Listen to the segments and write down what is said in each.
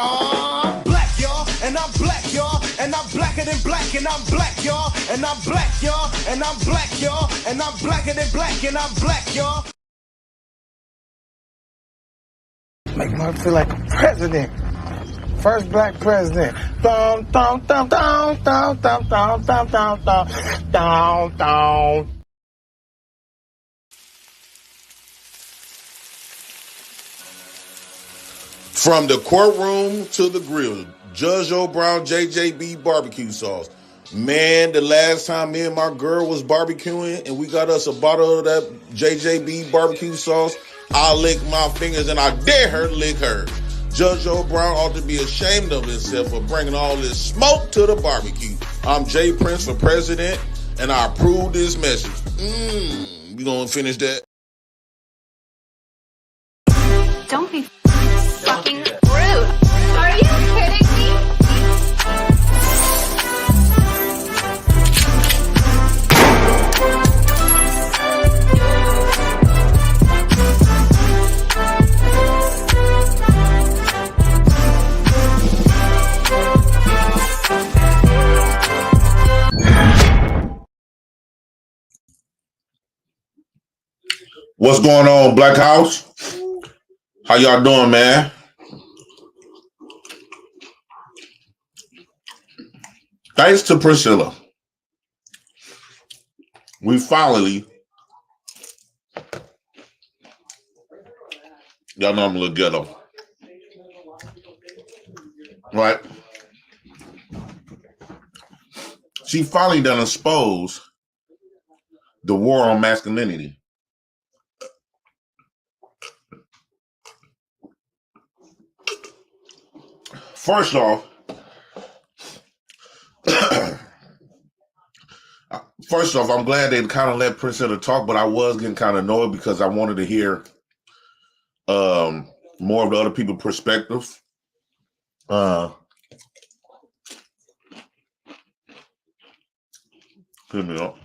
I'm black, y'all, and I'm black, y'all, and I'm blacker than black, and I'm black, y'all, and I'm black, y'all, and I'm black, y'all, and I'm blacker than black, and I'm black, y'all. Make me feel like a president. First black president. Dum, dum, dum, dum, dum, dum, dum, dum, dum, dum, dum, dum. From the courtroom to the grill, Judge Joe Brown JJB barbecue sauce. Man, the last time me and my girl was barbecuing and we got us a bottle of that JJB barbecue sauce, I lick my fingers and I dare her to lick her. Judge Joe Brown ought to be ashamed of himself for bringing all this smoke to the barbecue. I'm Jay Prince for president and I approve this message. We gonna finish that? Don't be fucking rude. Are you kidding me? What's going on, Black House? How y'all doing, man? Thanks to Priscilla, we finally, y'all know I'm a little ghetto, right? She finally done exposed the war on masculinity. First off, I'm glad they kind of let Priscilla talk, but I was getting kind of annoyed because I wanted to hear more of the other people's perspectives. Hit me up.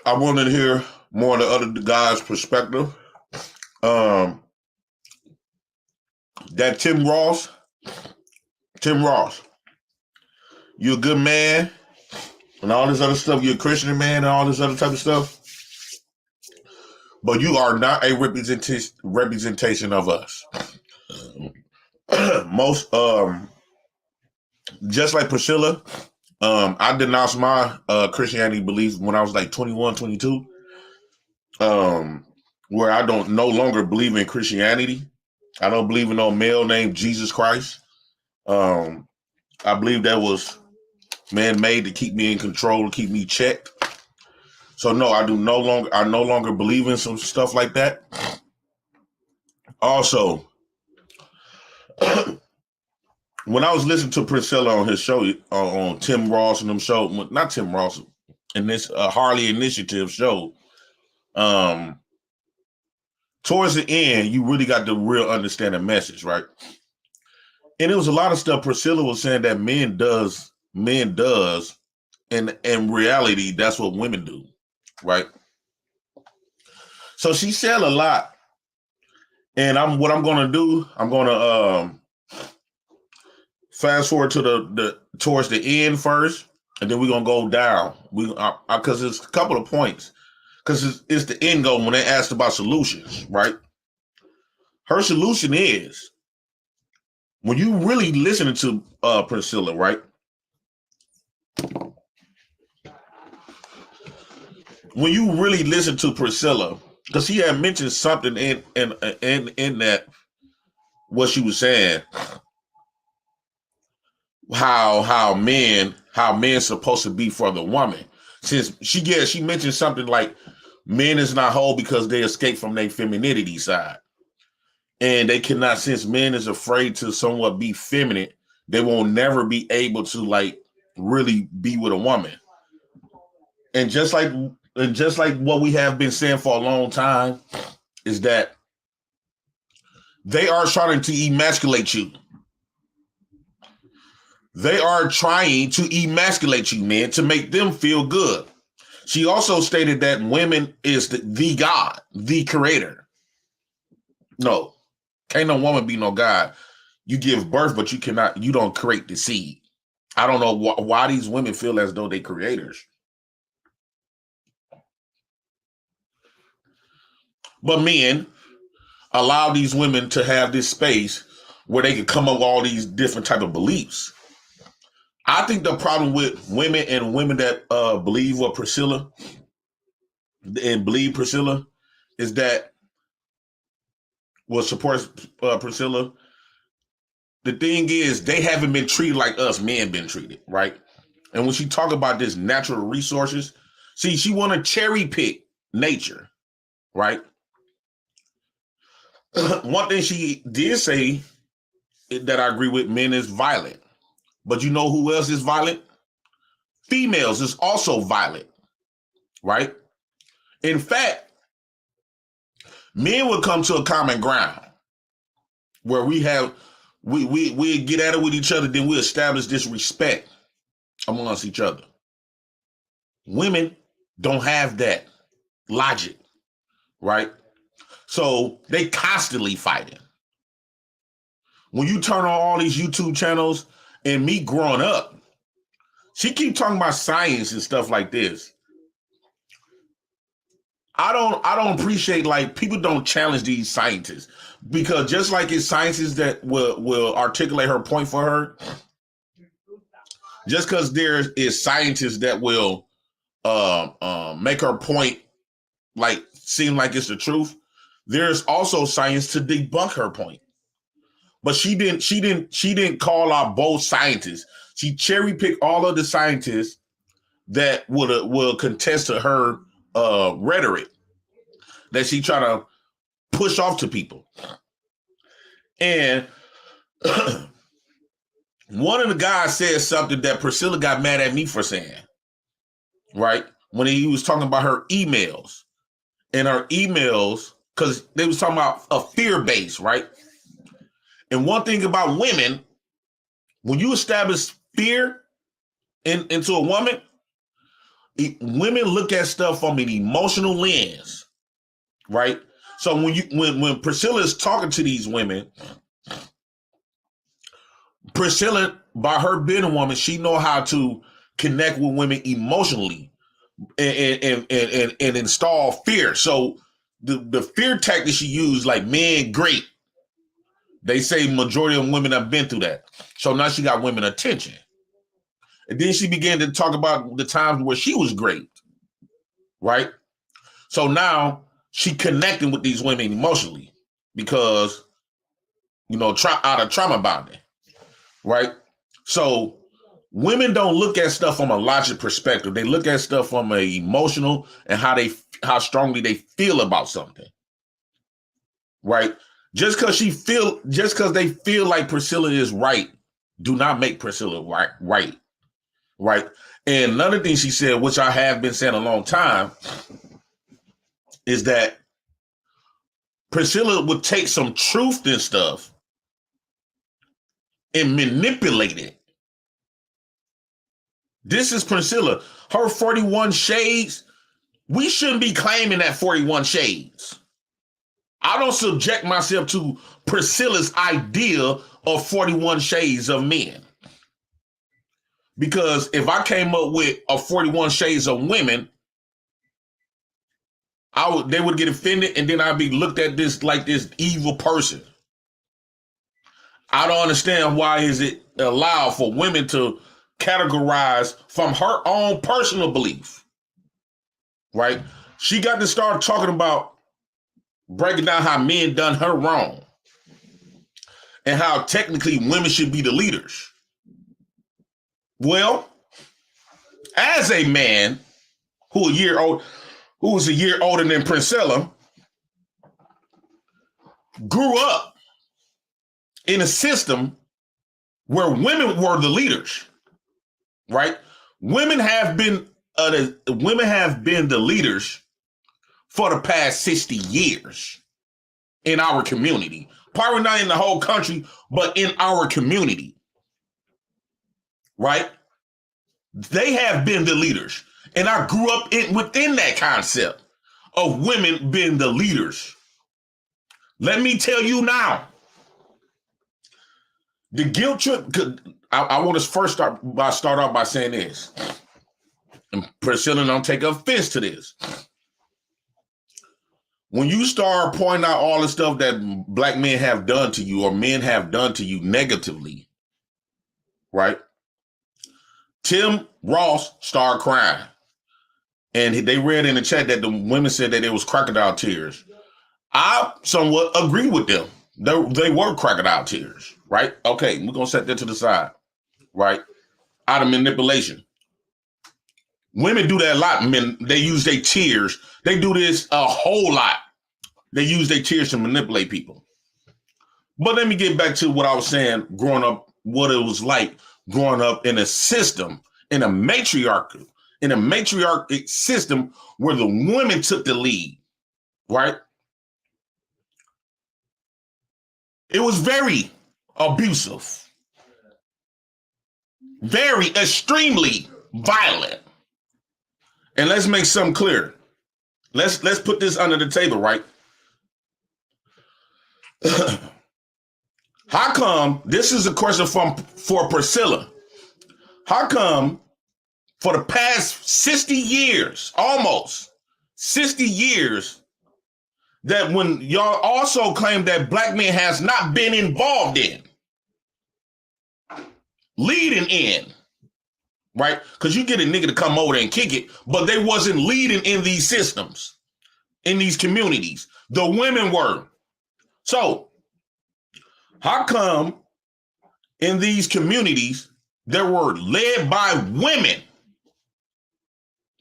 I wanted to hear more of the other guys' perspective. That Tim Ross, you're a good man, and all this other stuff. You're a Christian man, and all this other type of stuff. But you are not a representation of us. Most, just like Priscilla, I denounced my Christianity beliefs when I was like 21, 22, where I don't no longer believe in Christianity. I don't believe in no male named Jesus Christ. I believe that was man-made to keep me in control, to keep me checked. So no, I no longer believe in some stuff like that. Also, when I was listening to Priscilla on his show, on Tim Ross and them show, not Tim Ross, in this Harley Initiative show, towards the end, you really got the real understanding message, right? And it was a lot of stuff Priscilla was saying that men does, and in reality, that's what women do, right? So she said a lot, and what I'm gonna do, I'm gonna fast forward to the towards the end first, and then we're gonna go down. Because it's a couple of points. Because it's the end goal when they asked about solutions, right? Her solution is when you really listening to Priscilla, right? When you really listen to Priscilla, because she had mentioned something in that what she was saying, how men supposed to be for the woman. Since she mentioned something like men is not whole because they escape from their femininity side. And they cannot, since men is afraid to somewhat be feminine, they will never be able to like really be with a woman. And just like what we have been saying for a long time is that they are trying to emasculate you. They are trying to emasculate you, men, to make them feel good. She also stated that women is the God, the creator. No, can't no woman be no God. You give birth, but you don't create the seed. I don't know why these women feel as though they creators. But men allow these women to have this space where they can come up with all these different type of beliefs. I think the problem with women and women that believe what Priscilla and believe Priscilla is that will support Priscilla. The thing is, they haven't been treated like us men been treated, right? And when she talk about this natural resources, see, she want to cherry pick nature, right? One thing she did say that I agree with, men is violent. But you know who else is violent? Females is also violent, right? In fact, men would come to a common ground where we get at it with each other, then we establish this respect amongst each other. Women don't have that logic, right? So they constantly fighting. When you turn on all these YouTube channels and me growing up, she keep talking about science and stuff like this. I don't appreciate, like, people don't challenge these scientists, because just like it's scientists that will articulate her point for her, just because there is scientists that will make her point like seem like it's the truth, there's also science to debunk her point. But she didn't call out both scientists. She cherry picked all of the scientists that will contest to her rhetoric that she try to push off to people. And one of the guys said something that Priscilla got mad at me for saying, right? When he was talking about her emails. And her emails, because they was talking about a fear base, right? And one thing about women, when you establish fear into a woman, women look at stuff from an emotional lens, right? So when Priscilla is talking to these women, Priscilla, by her being a woman, she know how to connect with women emotionally and install fear. So the fear tactic she used, like, men great. They say majority of women have been through that. So now she got women attention. And then she began to talk about the times where she was great, right? So now she connecting with these women emotionally because, out of trauma bonding, right? So women don't look at stuff from a logic perspective. They look at stuff from an emotional and how strongly they feel about something, right? Just because they feel like Priscilla is right, do not make Priscilla right. And another thing she said, which I have been saying a long time, is that Priscilla would take some truth and stuff and manipulate it. This is Priscilla. Her 41 shades, we shouldn't be claiming that 41 shades. I don't subject myself to Priscilla's idea of 41 shades of men. Because if I came up with a 41 shades of women, they would get offended, and then I'd be looked at this like this evil person. I don't understand why is it allowed for women to categorize from her own personal belief, right? She got to start talking about breaking down how men done her wrong and how technically women should be the leaders. Well, as a man who was a year older than Priscilla, grew up in a system where women were the leaders, right? Women have been the leaders for the past 60 years in our community. Probably not in the whole country, but in our community. right? They have been the leaders. And I grew up within that concept of women being the leaders. Let me tell you now, the guilt trip, I want to first start off by saying this. And Priscilla, don't take offense to this. When you start pointing out all the stuff that black men have done to you or men have done to you negatively, right? Tim Ross started crying. And they read in the chat that the women said that it was crocodile tears. I somewhat agree with them. They were crocodile tears, right? Okay, we're going to set that to the side, right? Out of manipulation. Women do that a lot. Men, they use their tears. They do this a whole lot. They use their tears to manipulate people. But let me get back to what I was saying, growing up, what it was like growing up in a system, in a matriarchic system where the women took the lead, right? It was very abusive, very extremely violent. And let's make something clear. Let's put this under the table, right? How come, this is a question for Priscilla. How come for the past 60 years, almost 60 years, that when y'all also claim that black men has not been involved in, leading in, right? Because you get a nigga to come over there and kick it, but they wasn't leading in these systems, in these communities. The women were. So how come in these communities that were led by women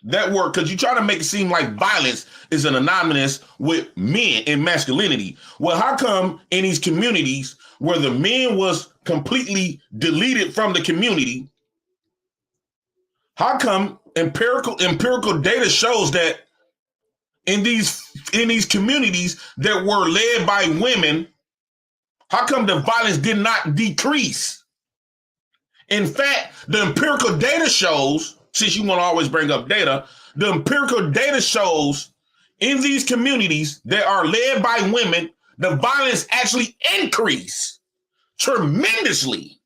that were, because you try to make it seem like violence is an anonymous with men and masculinity. Well, how come in these communities where the men was completely deleted from the community, how come empirical data shows that in these communities that were led by women, how come the violence did not decrease? In fact, the empirical data shows, since you want to always bring up data, the empirical data shows in these communities that are led by women, the violence actually increase tremendously.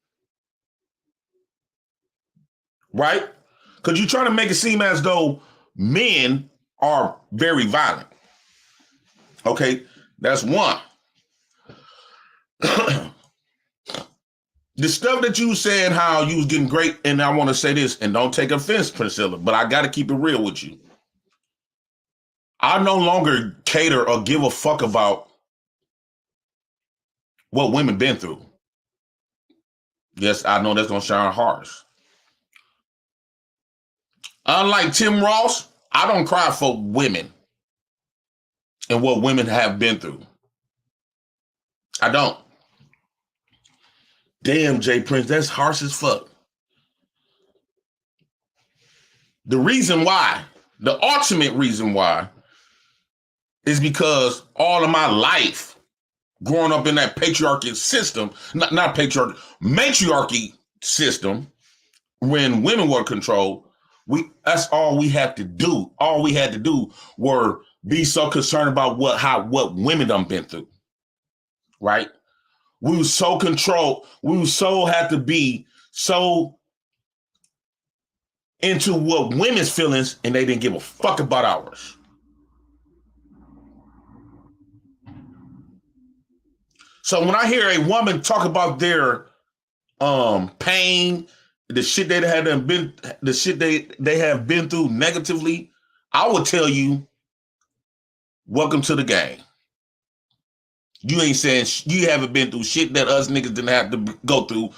Right? Because you're trying to make it seem as though men are very violent. Okay, that's one. The stuff that you said, how you was getting great, and I want to say this, and don't take offense, Priscilla, but I got to keep it real with you. I no longer cater or give a fuck about what women been through. Yes, I know that's going to sound harsh. Unlike Tim Ross, I don't cry for women and what women have been through. I don't. Damn, Jay Prince, that's harsh as fuck. The reason why, the ultimate reason why, is because all of my life, growing up in that patriarchy system, not patriarchy, matriarchy system, when women were controlled, that's all we had to do. All we had to do were be so concerned about what women done been through, right? We were so controlled. We had to be so into what women's feelings, and they didn't give a fuck about ours. So when I hear a woman talk about their pain, the shit they have been through negatively, I would tell you, welcome to the game. You ain't saying you haven't been through shit that us niggas didn't have to go through,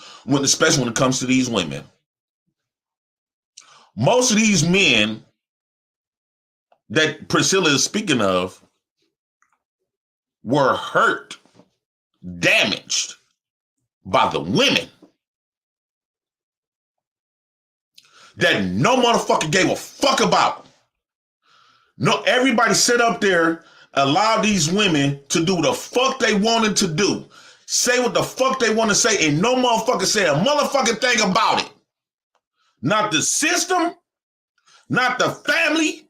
especially when it comes to these women. Most of these men that Priscilla is speaking of were hurt, damaged by the women that no motherfucker gave a fuck about. No, everybody sit up there, allow these women to do the fuck they wanted to do, say what the fuck they want to say, and no motherfucker say a motherfucking thing about it. Not the system, not the family,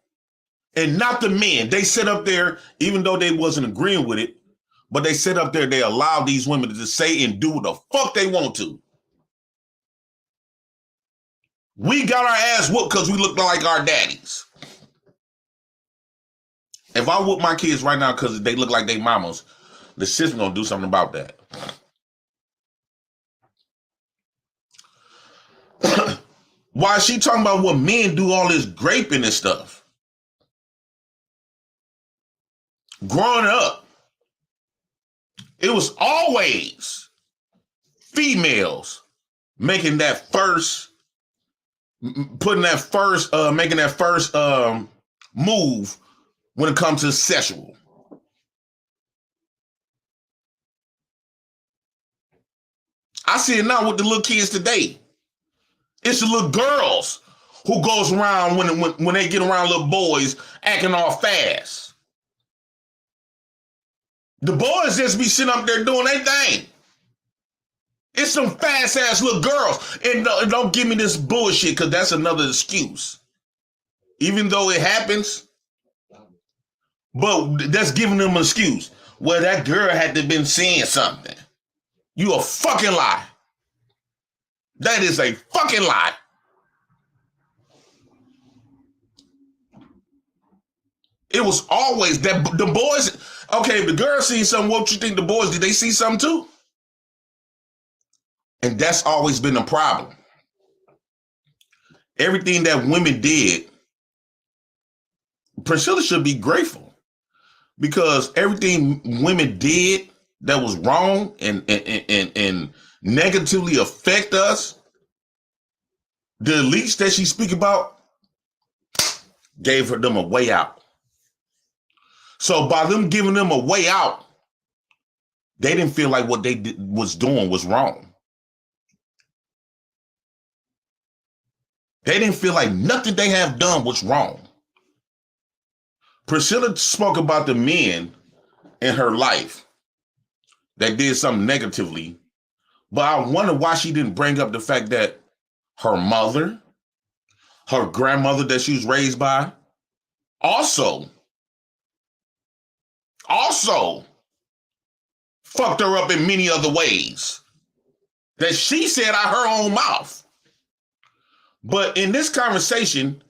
and not the men. They sit up there, even though they wasn't agreeing with it, but they sit up there, they allow these women to just say and do what the fuck they want to. We got our ass whooped because we look like our daddies. If I whoop my kids right now because they look like they mamas, the system gonna do something about that. Why is she talking about what men do all this graping and stuff? Growing up, it was always females making that first, making that first move when it comes to sexual. I see it now with the little kids today. It's the little girls who goes around when they get around little boys acting all fast. The boys just be sitting up there doing their thing. It's some fast ass little girls. And don't give me this bullshit because that's another excuse. Even though it happens, but that's giving them an excuse. Well, that girl had to been saying something. You a fucking lie. That is a fucking lie. It was always that the boys. Okay, if the girl seen something, what you think the boys, did they see something too? And that's always been a problem. Everything that women did, Priscilla should be grateful because everything women did that was wrong and negatively affect us, the elites that she speak about gave them a way out. So by them giving them a way out, they didn't feel like what they was doing was wrong. They didn't feel like nothing they have done was wrong. Priscilla spoke about the men in her life that did something negatively, but I wonder why she didn't bring up the fact that her mother, her grandmother that she was raised by, also fucked her up in many other ways that she said out her own mouth. But in this conversation,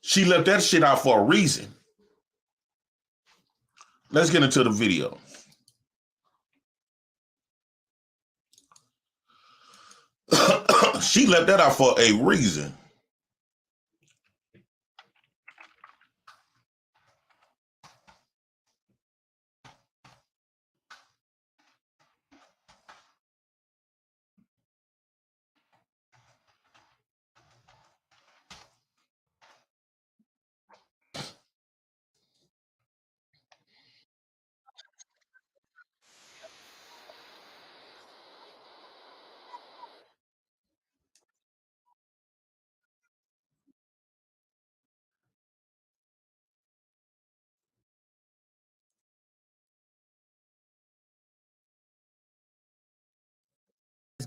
she left that shit out for a reason. Let's get into the video. She left that out for a reason.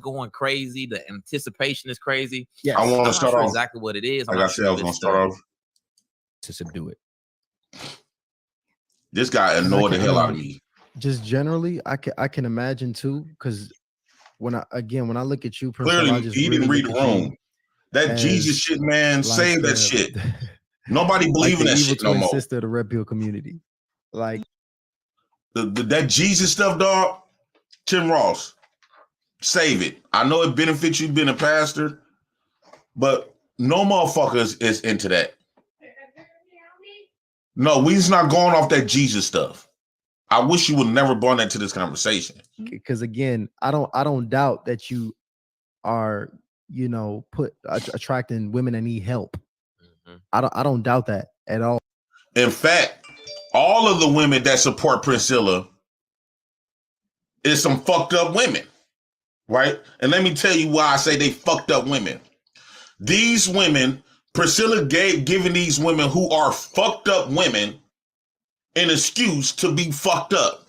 Going crazy. The anticipation is crazy. Yes. I want to start off exactly what it is. Like I said, I was going to start off to subdue it. This guy annoyed the hell out of me. Just generally, I can imagine too, because when I look at you, clearly I just he didn't read the room. That Jesus shit, man, save that shit. Nobody believe in that shit no more. Sister of the Red Pill community, like that Jesus stuff, dog. Tim Ross. Save it. I know it benefits you being a pastor, but no motherfuckers is into that. No, we's not going off that Jesus stuff. I wish you would never brought that to this conversation. Because again, I don't doubt that you are, attracting women that need help. Mm-hmm. I don't doubt that at all. In fact, all of the women that support Priscilla is some fucked up women. Right? And let me tell you why I say they fucked up women. These women, Priscilla giving these women who are fucked up women an excuse to be fucked up.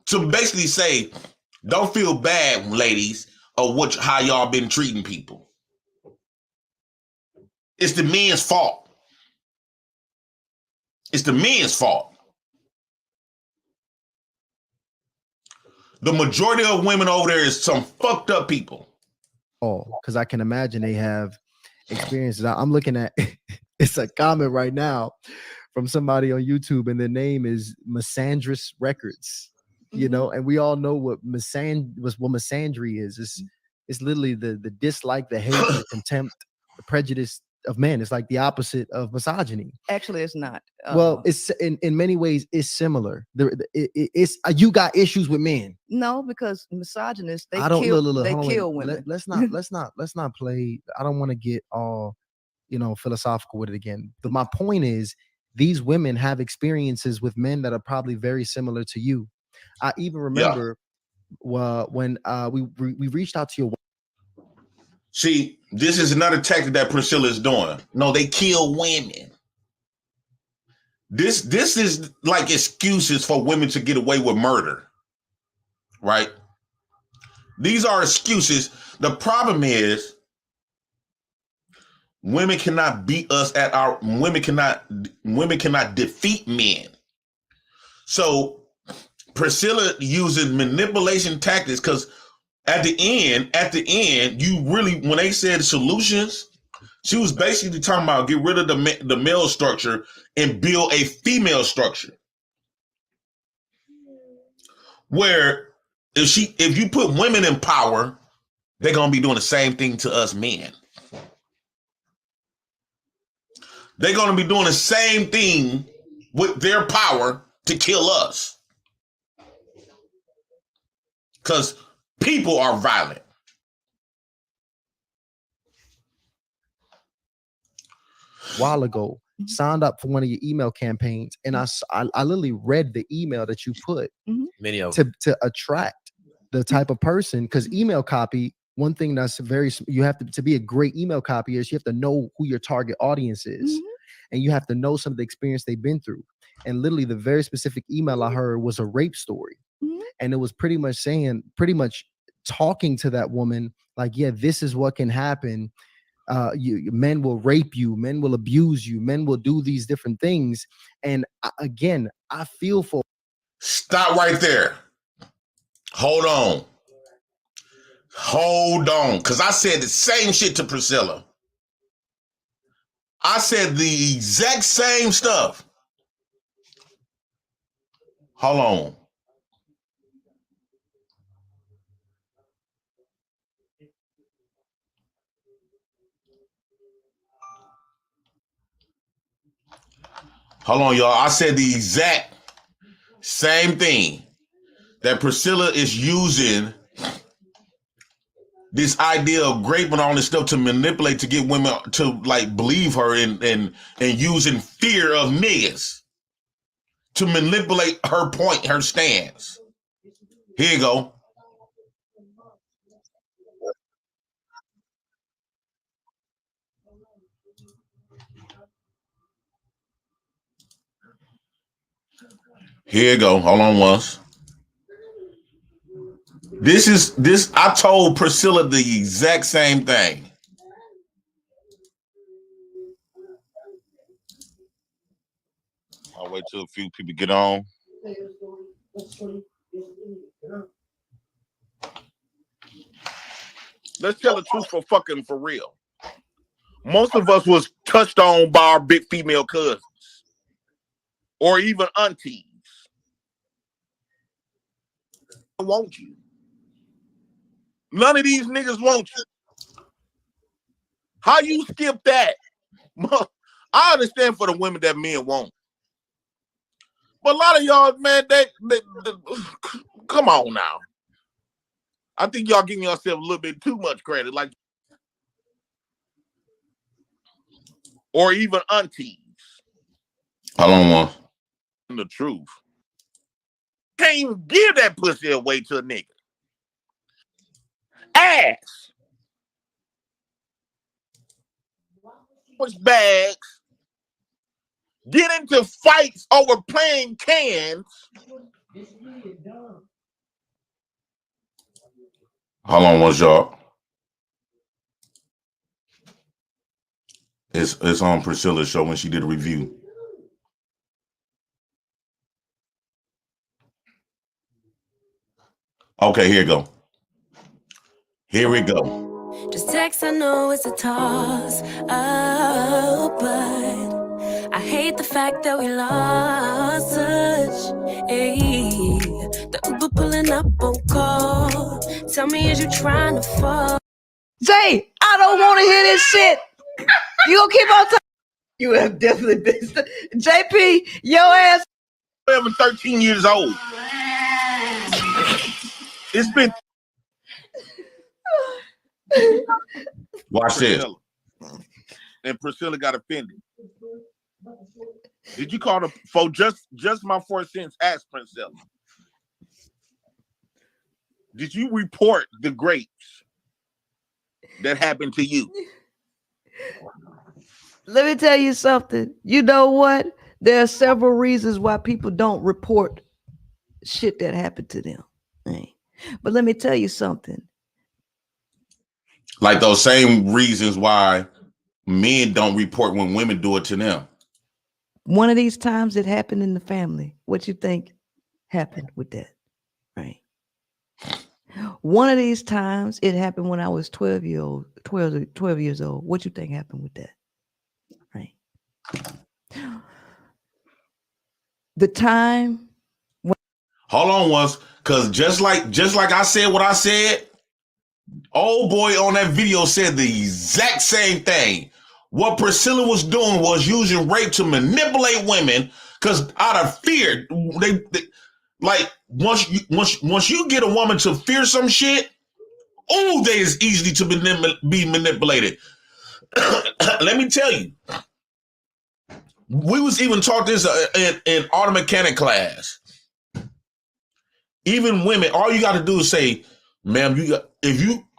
To basically say, don't feel bad, ladies, of how y'all been treating people. It's the men's fault. It's the men's fault. The majority of women over there is some fucked up people. Oh, because I can imagine they have experiences. I'm looking at it's a comment right now from somebody on YouTube, and their name is Misandrous Records. You know, and we all know what misandry is. It's literally the dislike, the hate, the contempt, the prejudice of men. It's like the opposite of misogyny. Actually, it's not. Well, it's in many ways it's similar. It's you got issues with men. No, because misogynists they I don't kill women. Let's not play. I don't want to get all philosophical with it again. But my point is, these women have experiences with men that are probably very similar to you. I even remember when we reached out to your. See, this is another tactic that Priscilla is doing. No, they kill women. This is like excuses for women to get away with murder, right? These are excuses. The problem is women cannot beat us at our women cannot defeat men. So Priscilla uses manipulation tactics because at the end, you really, when they said solutions, she was basically talking about get rid of the male structure and build a female structure. Where if you put women in power, they're gonna be doing the same thing to us men. They're gonna be doing the same thing with their power to kill us. Because people are violent. While ago, signed up for one of your email campaigns, and I literally read the email that you put Many of to attract the type of person. Because email copy, one thing that's you have to be a great email copy is you have to know who your target audience is, and you have to know some of the experience they've been through. And literally, the very specific email I heard was a rape story, and it was pretty much talking to that woman like, yeah, this is what can happen. Men will rape you, men will abuse you, men will do these different things. And again, I feel for. Stop right there. Hold on, because I said the same shit to Priscilla. I said the exact same stuff. Hold on. Hold on, y'all. I said the exact same thing, that Priscilla is using this idea of graping all this stuff to manipulate, to get women to like believe her and using fear of niggas to manipulate her point, her stance. Here you go. Here you go. Hold on once. This. I told Priscilla the exact same thing. I'll wait till a few people get on. Let's tell the truth for real. Most of us was touched on by our big female cousins or even aunties. Want you. None of these niggas want you. How you skip that? I understand for the women that men want. But a lot of y'all, man, they come on now. I think y'all giving yourself a little bit too much credit, like, or even aunties. Hold on one. The truth. Can't even give that pussy away to a nigga. Ass. Push bags. Get into fights over playing cans. Hold on one, y'all. It's on Priscilla's show when she did a review. Okay, here we go. Here we go. Just text, I know it's a toss up, but I hate the fact that we lost touch. Ayy, the Uber pulling up on call. Tell me, is you trying to fall? Zay, I don't want to hear this shit. You gonna keep on talking? You have definitely been. JP, your ass. I'm 13 years old. It's been. Watch this. And Priscilla got offended. Did you call the for just my 4 cents? Ask Priscilla. Did you report the grapes that happened to you? Let me tell you something. You know what? There are several reasons why people don't report shit that happened to them. Right? But let me tell you something. Like those same reasons why men don't report when women do it to them. One of these times it happened in the family. What you think happened with that? Right. One of these times it happened when I was 12 years old. What you think happened with that? Right. The time when hold on once, because just like I said what I said, old boy on that video said the exact same thing. What Priscilla was doing was using rape to manipulate women, because out of fear, they like once you get a woman to fear some shit, oh, they is easily to be manipulated. Let me tell you, we was even taught this in auto mechanic class. Even women, all you got to do is say, "Ma'am,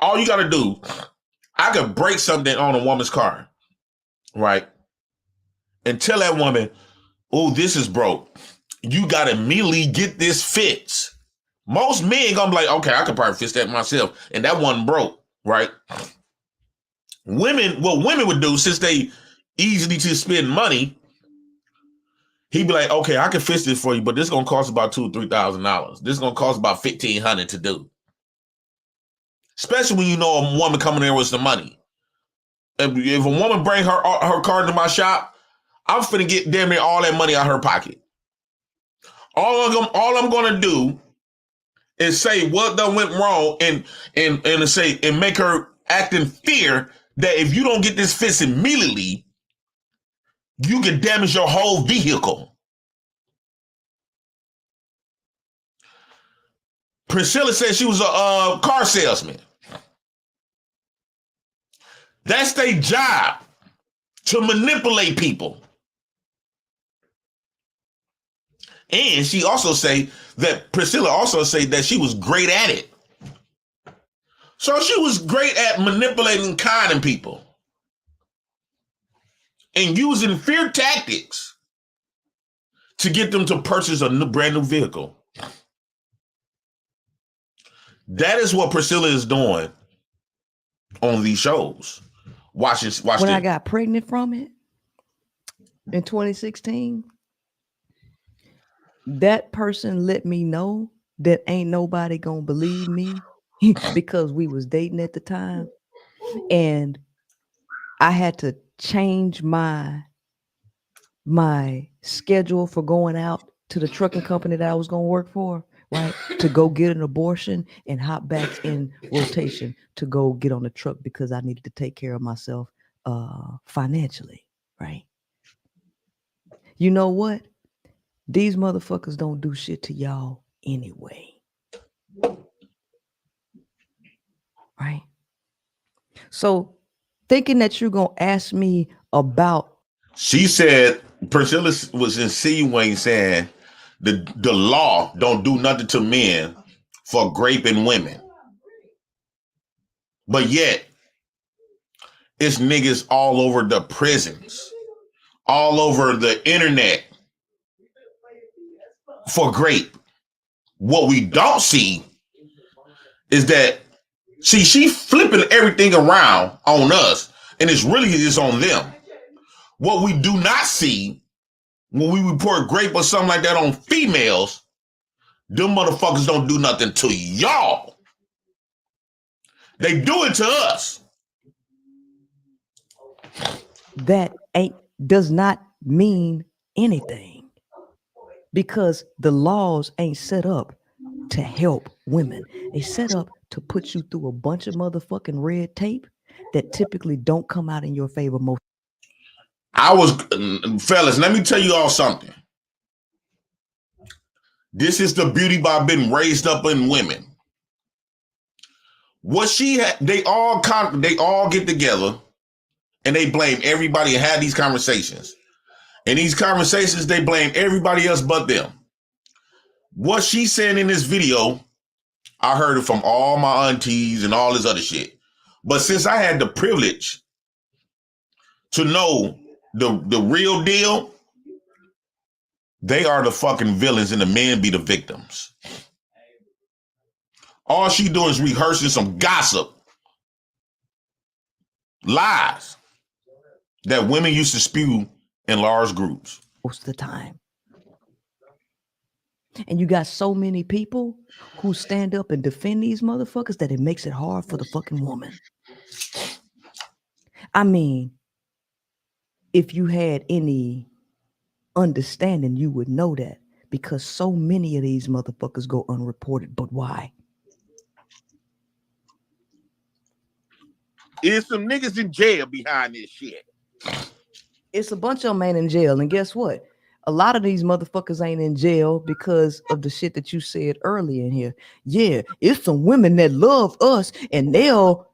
all you got to do, I could break something on a woman's car, right? And tell that woman, oh, this is broke. You got to immediately get this fixed." Most men gonna be like, okay, I could probably fix that myself, and that one broke, right? What women would do, since they easily to spend money, he'd be like, okay, I can fix this for you, but this is gonna cost about $2,000-$3,000. This is gonna cost about $1,500 to do. Especially when you know a woman coming there with some money. If a woman bring her car to my shop, I'm finna get damn near all that money out of her pocket. All I'm gonna do is say what done went wrong and make her act in fear that if you don't get this fixed immediately, you can damage your whole vehicle. Priscilla said she was a car salesman. That's their job, to manipulate people. And she also Priscilla also said that she was great at it. So she was great at manipulating and conning people and using fear tactics to get them to purchase a brand new vehicle. That is what Priscilla is doing on these shows. Watch when I got pregnant from it in 2016, that person let me know that ain't nobody gonna believe me because we was dating at the time, and I had to change my schedule for going out to the trucking company that I was gonna work for, right? To go get an abortion and hop back in rotation to go get on the truck because I needed to take care of myself financially, right? You know what? These motherfuckers don't do shit to y'all anyway. Right? So thinking that you're going to ask me about. She said, Priscilla was insinuating saying the law don't do nothing to men for raping women. But yet, it's niggas all over the prisons, all over the internet for rape. What we don't see is that, she flipping everything around on us, and it's really just on them. What we do not see when we report rape or something like that on females, them motherfuckers don't do nothing to y'all. They do it to us. That does not mean anything, because the laws ain't set up to help women. They set up to put you through a bunch of motherfucking red tape that typically don't come out in your favor most. Fellas, let me tell you all something. This is the beauty by being raised up in women. What she had, they all get together and they blame everybody and have these conversations. In these conversations, they blame everybody else but them. What she's saying in this video, I heard it from all my aunties and all this other shit. But since I had the privilege to know the real deal, they are the fucking villains and the men be the victims. All she doing is rehearsing some gossip, lies that women used to spew in large groups. Most of the time. And you got so many people who stand up and defend these motherfuckers that it makes it hard for the fucking woman. I mean, if you had any understanding, you would know that, because so many of these motherfuckers go unreported. But why? Is some niggas in jail behind this shit. It's a bunch of them ain't in jail. And guess what? A lot of these motherfuckers ain't in jail because of the shit that you said earlier in here. Yeah, it's some women that love us, and they'll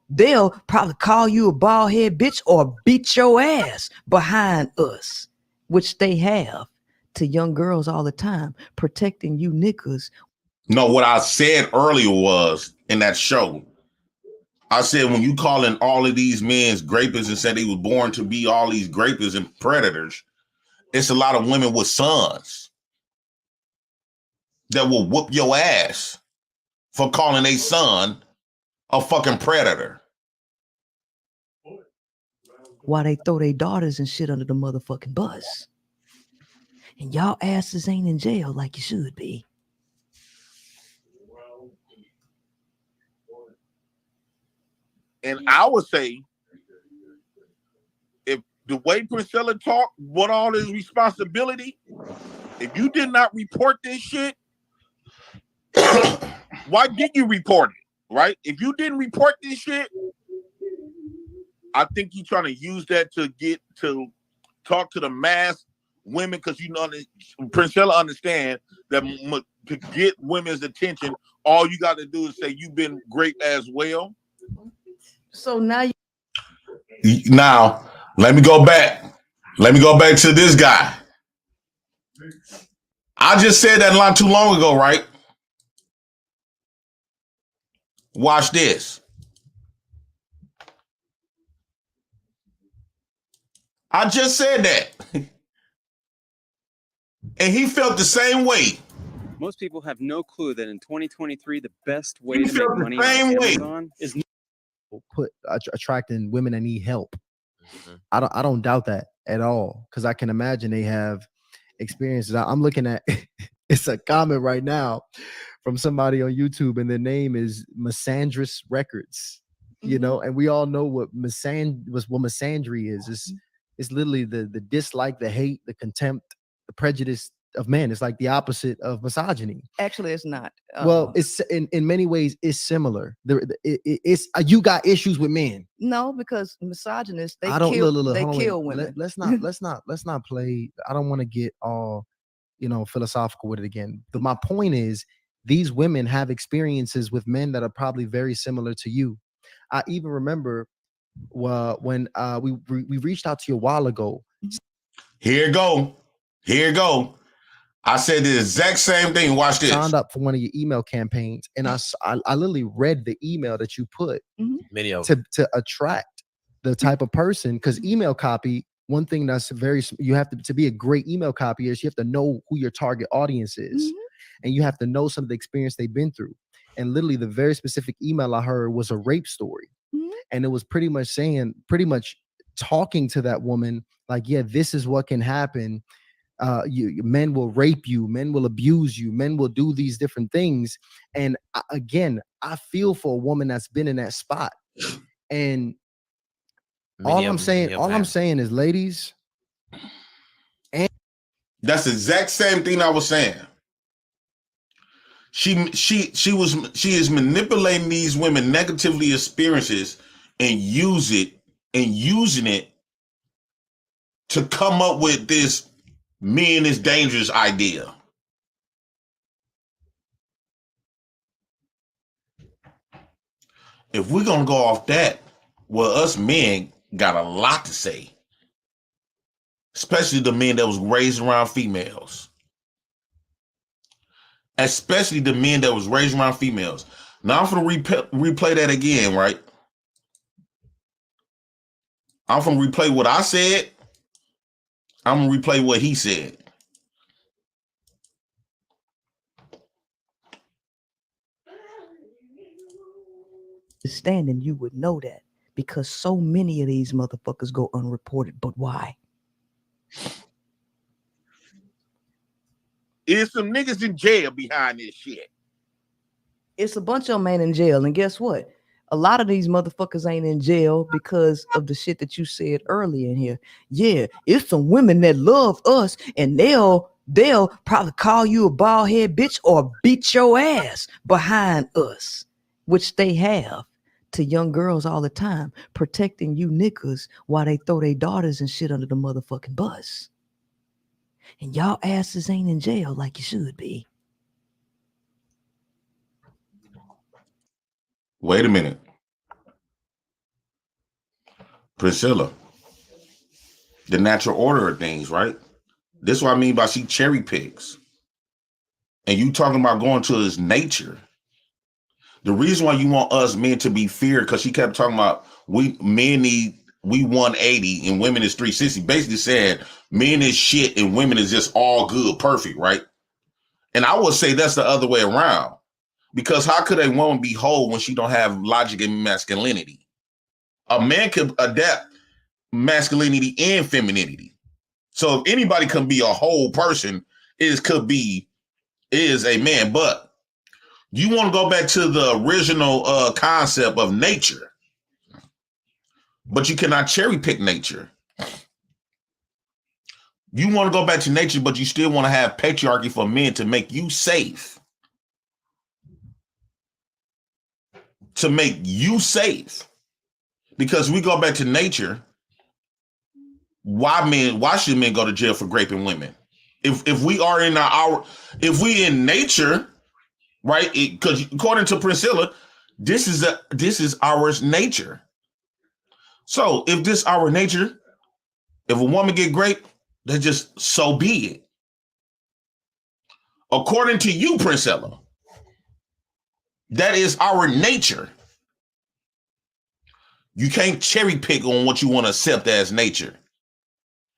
probably call you a bald head bitch or beat your ass behind us, which they have to young girls all the time, protecting you niggas. No, what I said earlier was in that show, I said when you calling all of these men grapists and said they was born to be all these grapists and predators, it's a lot of women with sons that will whoop your ass for calling a son a fucking predator. Why they throw their daughters and shit under the motherfucking bus. And y'all asses ain't in jail like you should be. And I would say, if the way Priscilla talked, what all his responsibility, if you did not report this shit, why did you report it? Right? If you didn't report this shit, I think you're trying to use that to get to talk to the mass women, because you know Priscilla understand that to get women's attention, all you got to do is say you've been great as well. So now let me go back. Let me go back to this guy. I just said that not too long ago, right? Watch this. I just said that. And he felt the same way. Most people have no clue that in 2023, the best way to make money on Amazon is attracting women that need help. Mm-hmm. I don't doubt that at all, because I can imagine they have experiences. I'm looking at it's a comment right now from somebody on YouTube, and their name is Misandrous Records. Mm-hmm. You know, and we all know what misandry is. It's literally the dislike, the hate, the contempt, the prejudice of men. It's like the opposite of misogyny. Actually, it's not. Well, it's in many ways it's similar. It's you got issues with men. No, because misogynists kill women. Let's not play. I don't want to get all philosophical with it again. But my point is, these women have experiences with men that are probably very similar to you. I even remember when we reached out to you a while ago. Here you go. I said the exact same thing. Watch this. Signed up for one of your email campaigns, and I literally read the email that you put many of them to attract the type of person, because email copy. One thing that's you have to be a great email copy is you have to know who your target audience is, and you have to know some of the experience they've been through. And literally, the very specific email I heard was a rape story, and it was pretty much talking to that woman like, yeah, this is what can happen. Men will rape you, men will abuse you, men will do these different things. And again, I feel for a woman that's been in that spot. And all I'm saying is, ladies, and that's the exact same thing I was saying. She is manipulating these women negatively experiences and using it to come up with this men is dangerous idea. If we're gonna go off that, well, us men got a lot to say, especially the men that was raised around females. Especially the men that was raised around females. Now I'm gonna replay that again, right? I'm gonna replay what I said. I'm gonna replay what he said. Standing, you would know that, because so many of these motherfuckers go unreported. But why? Is some niggas in jail behind this shit? It's a bunch of men in jail, and guess what? A lot of these motherfuckers ain't in jail because of the shit that you said earlier in here. Yeah, it's some women that love us, and they'll probably call you a bald head bitch or beat your ass behind us, which they have to young girls all the time, protecting you niggas while they throw their daughters and shit under the motherfucking bus. And y'all asses ain't in jail like you should be. Wait a minute. Priscilla, the natural order of things, right? This is what I mean by she cherry picks. And you talking about going to his nature. The reason why you want us men to be feared, because she kept talking about we 180 and women is 360. Basically saying men is shit and women is just all good, perfect, right? And I would say that's the other way around. Because how could a woman be whole when she don't have logic and masculinity? A man could adapt masculinity and femininity. So if anybody can be a whole person, is a man. But you want to go back to the original concept of nature, but you cannot cherry pick nature. You want to go back to nature, but you still want to have patriarchy for men to make you safe. To make you safe. Because we go back to nature. Why should men go to jail for raping women? If we are in if we in nature, right? Because according to Priscilla, this is our nature. So if this our nature, if a woman get raped, then just so be it. According to you, Priscilla, that is our nature. You can't cherry pick on what you want to accept as nature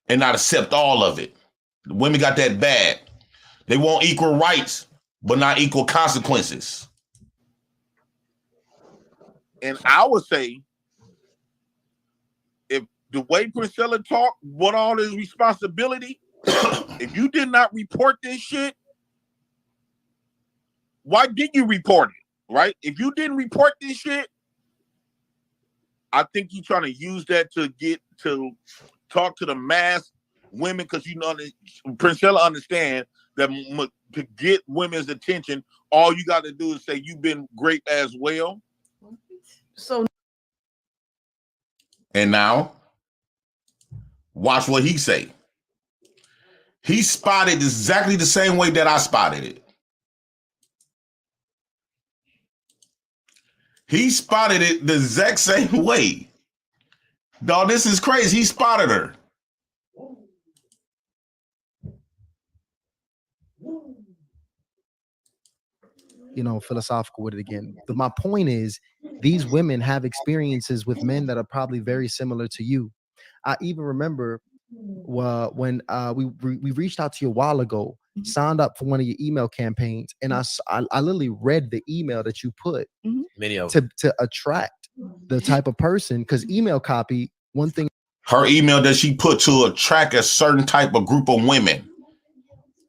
and not accept all of it. The women got that bad. They want equal rights, but not equal consequences. And I would say, if the way Priscilla talked, what all his responsibility, if you did not report this shit, why did you report it, right? If you didn't report this shit, I think you're trying to use that to talk to the mass women, because you know Priscilla understand that to get women's attention, all you got to do is say you've been great as well. So, and now, watch what he say. He spotted exactly the same way that I spotted it. He spotted it the exact same way. Dog, this is crazy. He spotted her. Philosophical with it again. But my point is, these women have experiences with men that are probably very similar to you. I even remember when we reached out to you a while ago, signed up for one of your email campaigns, and I literally read the email that you put Many of to attract the type of person, because email copy, one thing. Her email that she put to attract a certain type of group of women.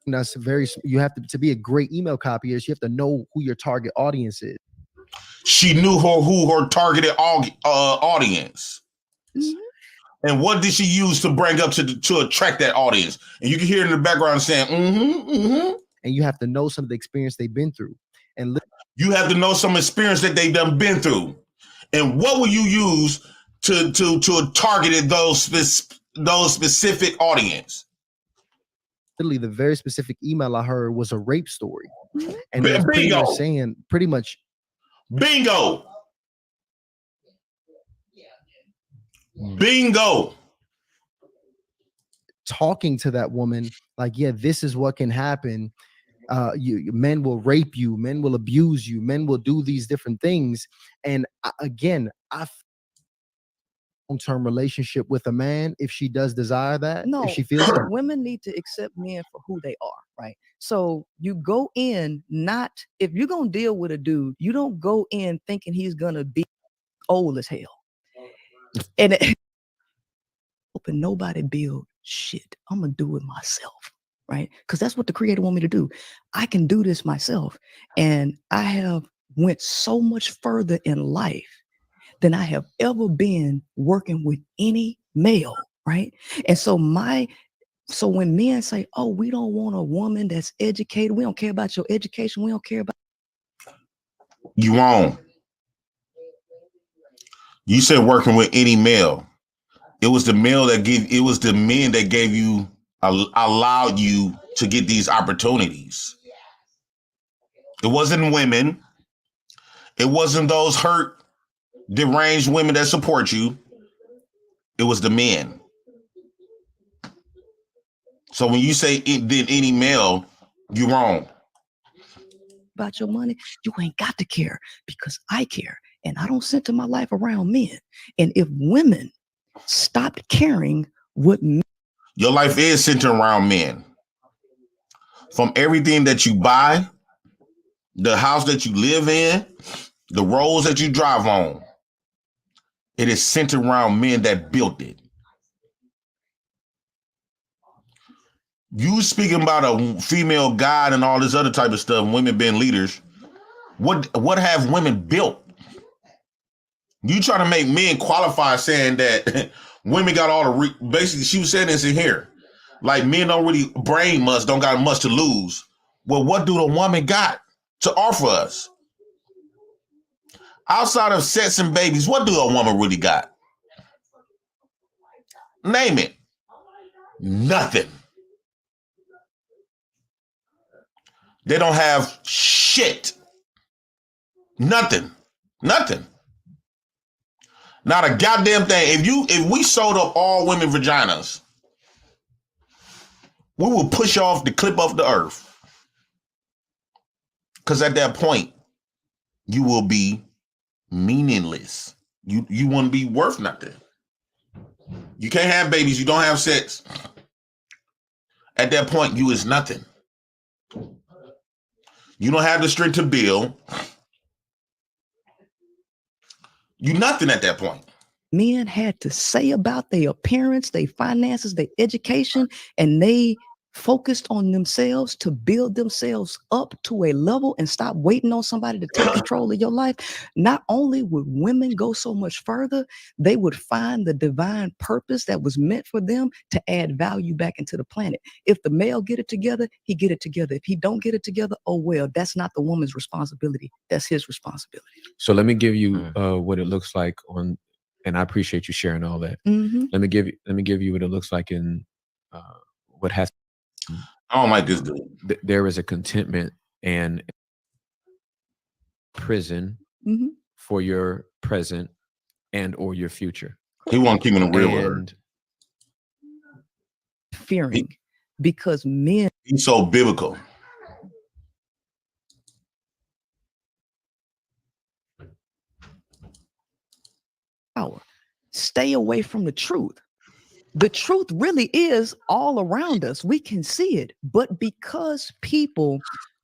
That's very, you have to be a great email copyist, you have to know who your target audience is. She knew who her targeted audience. And what did she use to bring up to attract that audience? And you can hear in the background saying, And you have to know some of the experience they've been through. And you have to know some experience that they've been through. And what will you use to target those specific audience? Literally, the very specific email I heard was a rape story. And it was pretty much bingo. Bingo. Talking to that woman, like, yeah, this is what can happen. Men will rape you, men will abuse you, men will do these different things. And again, long-term relationship with a man, if she does desire that, no, if she feels that. Women need to accept men for who they are, right? So you go in, not, if you're gonna deal with a dude, you don't go in thinking he's gonna be old as hell. And hoping nobody build shit. I'm gonna do it myself, right? Because that's what the creator want me to do. I can do this myself. And I have went so much further in life than I have ever been working with any male, right? And so when men say, oh, we don't want a woman that's educated, we don't care about your education, we don't care about. You wrong. You said working with any male. It was the male that it was the men that gave you, allowed you to get these opportunities. It wasn't women. It wasn't those hurt, deranged women that support you. It was the men. So when you say it did any male, you're wrong. About your money, you ain't got to care, because I care. And I don't center my life around men. And if women stopped caring what men, your life is centered around men. From everything that you buy, the house that you live in, the roads that you drive on, it is centered around men that built it. You speaking about a female god and all this other type of stuff, women being leaders. What have women built? You trying to make men qualify saying that women got all the basically she was saying this in here. Like men don't really don't got much to lose. Well, what do the woman got to offer us? Outside of sex and babies, what do a woman really got? Name it. Nothing. They don't have shit. Nothing. Nothing. Not a goddamn thing. If we sold up all women vaginas, we will push off the clip of the earth. Because at that point, you will be meaningless. You won't be worth nothing. You can't have babies. You don't have sex. At that point, you is nothing. You don't have the strength to build. You nothing at that point. Men had to say about their appearance, their finances, their education, and they focused on themselves to build themselves up to a level and stop waiting on somebody to take control of your life. Not only would women go so much further, they would find the divine purpose that was meant for them to add value back into the planet. If the male get it together, he get it together. If he don't get it together, oh well, that's not the woman's responsibility. That's his responsibility. So let me give you what it looks like on, and I appreciate you sharing all that. Mm-hmm. Let me give you what it looks like in what has. I don't like this dude. There is a contentment and prison for your present and or your future. He won't keep it real with her. Fearing because men. He's so biblical. Power. Stay away from the truth. The truth really is all around us. We can see it. But because people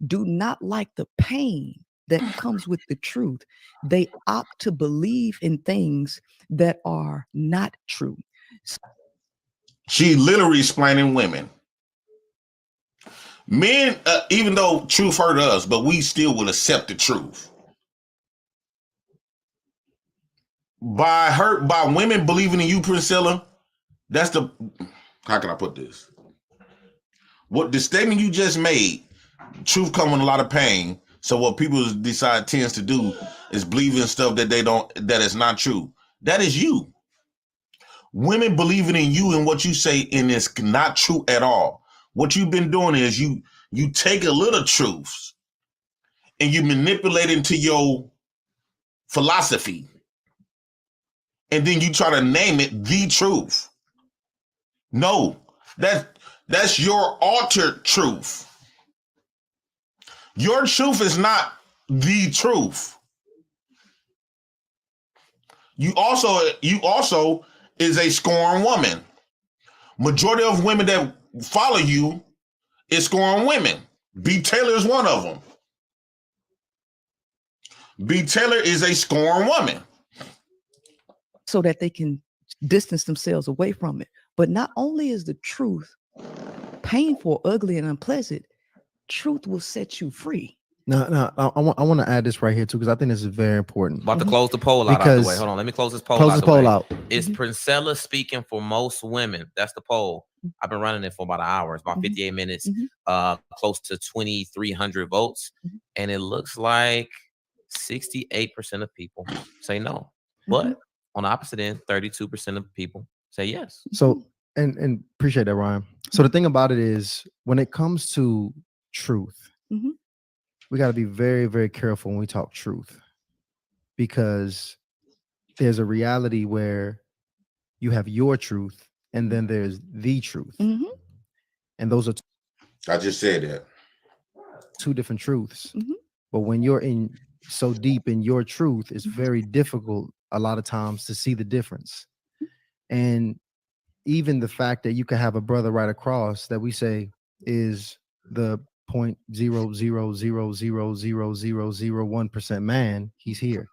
do not like the pain that comes with the truth, they opt to believe in things that are not true. She literally explaining women. Men, even though truth hurt us, but we still will accept the truth. By women believing in you, Priscilla, that's the, how can I put this? What the statement you just made, truth comes with a lot of pain. So what people tends to do is believe in stuff that is not true. That is you. Women believing in you and what you say, and it's not true at all. What you've been doing is you take a little truths and you manipulate into your philosophy. And then you try to name it the truth. No, that's your altered truth. Your truth is not the truth. You also is a scorned woman. Majority of women that follow you is scorned women. B. Taylor is one of them. B. Taylor is a scorned woman. So that they can distance themselves away from it. But not only is the truth painful, ugly, and unpleasant, truth will set you free. No, I want to add this right here too, because I think this is very important. About to close the poll out of the way. Hold on, let me close this poll out. Is Priscilla speaking for most women? That's the poll. I've been running it for about an hour. It's about 58 minutes, close to 2,300 votes. And it looks like 68% of people say no. But on the opposite end, 32% of people say yes. So, and appreciate that, Ryan. So the thing about it is, when it comes to truth, we got to be very, very careful when we talk truth, because there's a reality where you have your truth and then there's the truth. And those are I just said that. Two different truths. But when you're in so deep in your truth, it's very difficult a lot of times to see the difference. And even the fact that you can have a brother right across that we say is the 0.000000001% man, he's here.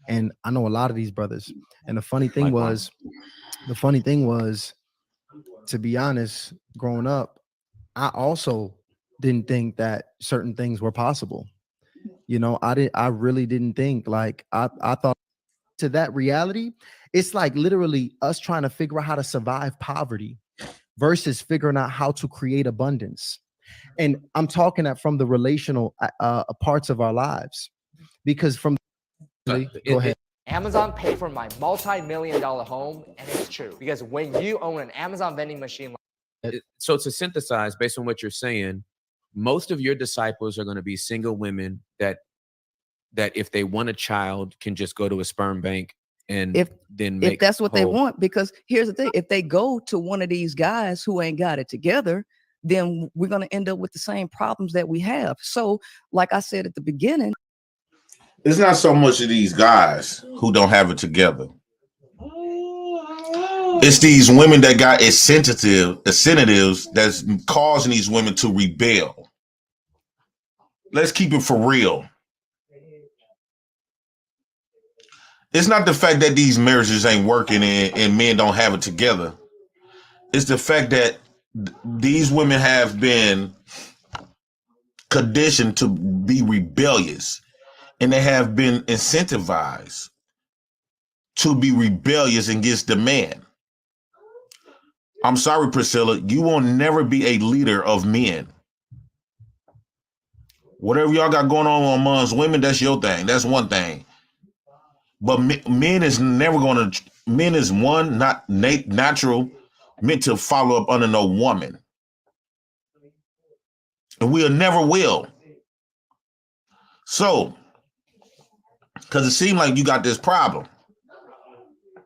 And I know a lot of these brothers. And the funny thing was, to be honest, growing up, I also didn't think that certain things were possible. You know, I really didn't think, like, I thought to that reality, it's like literally us trying to figure out how to survive poverty versus figuring out how to create abundance. And I'm talking that from the relational parts of our lives, because from go ahead. Amazon paid for my multi-million-dollar home, and it's true, because when you own an Amazon vending machine. So to synthesize, based on what you're saying, most of your disciples are going to be single women that if they want a child can just go to a sperm bank and if make that's what they whole. want. Because here's the thing, if they go to one of these guys who ain't got it together, then we're going to end up with the same problems that we have. So like I said at the beginning, it's not so much of these guys who don't have it together. It's these women that got incentives that's causing these women to rebel. Let's keep it for real. It's not the fact that these marriages ain't working and men don't have it together. It's the fact that these women have been conditioned to be rebellious, and they have been incentivized to be rebellious against the man. I'm sorry, Priscilla, you will never be a leader of men. Whatever y'all got going on amongst women, that's your thing. That's one thing. But men is never going to. Men is one, not natural, meant to follow up under no woman, and we'll never will. So, because it seems like you got this problem,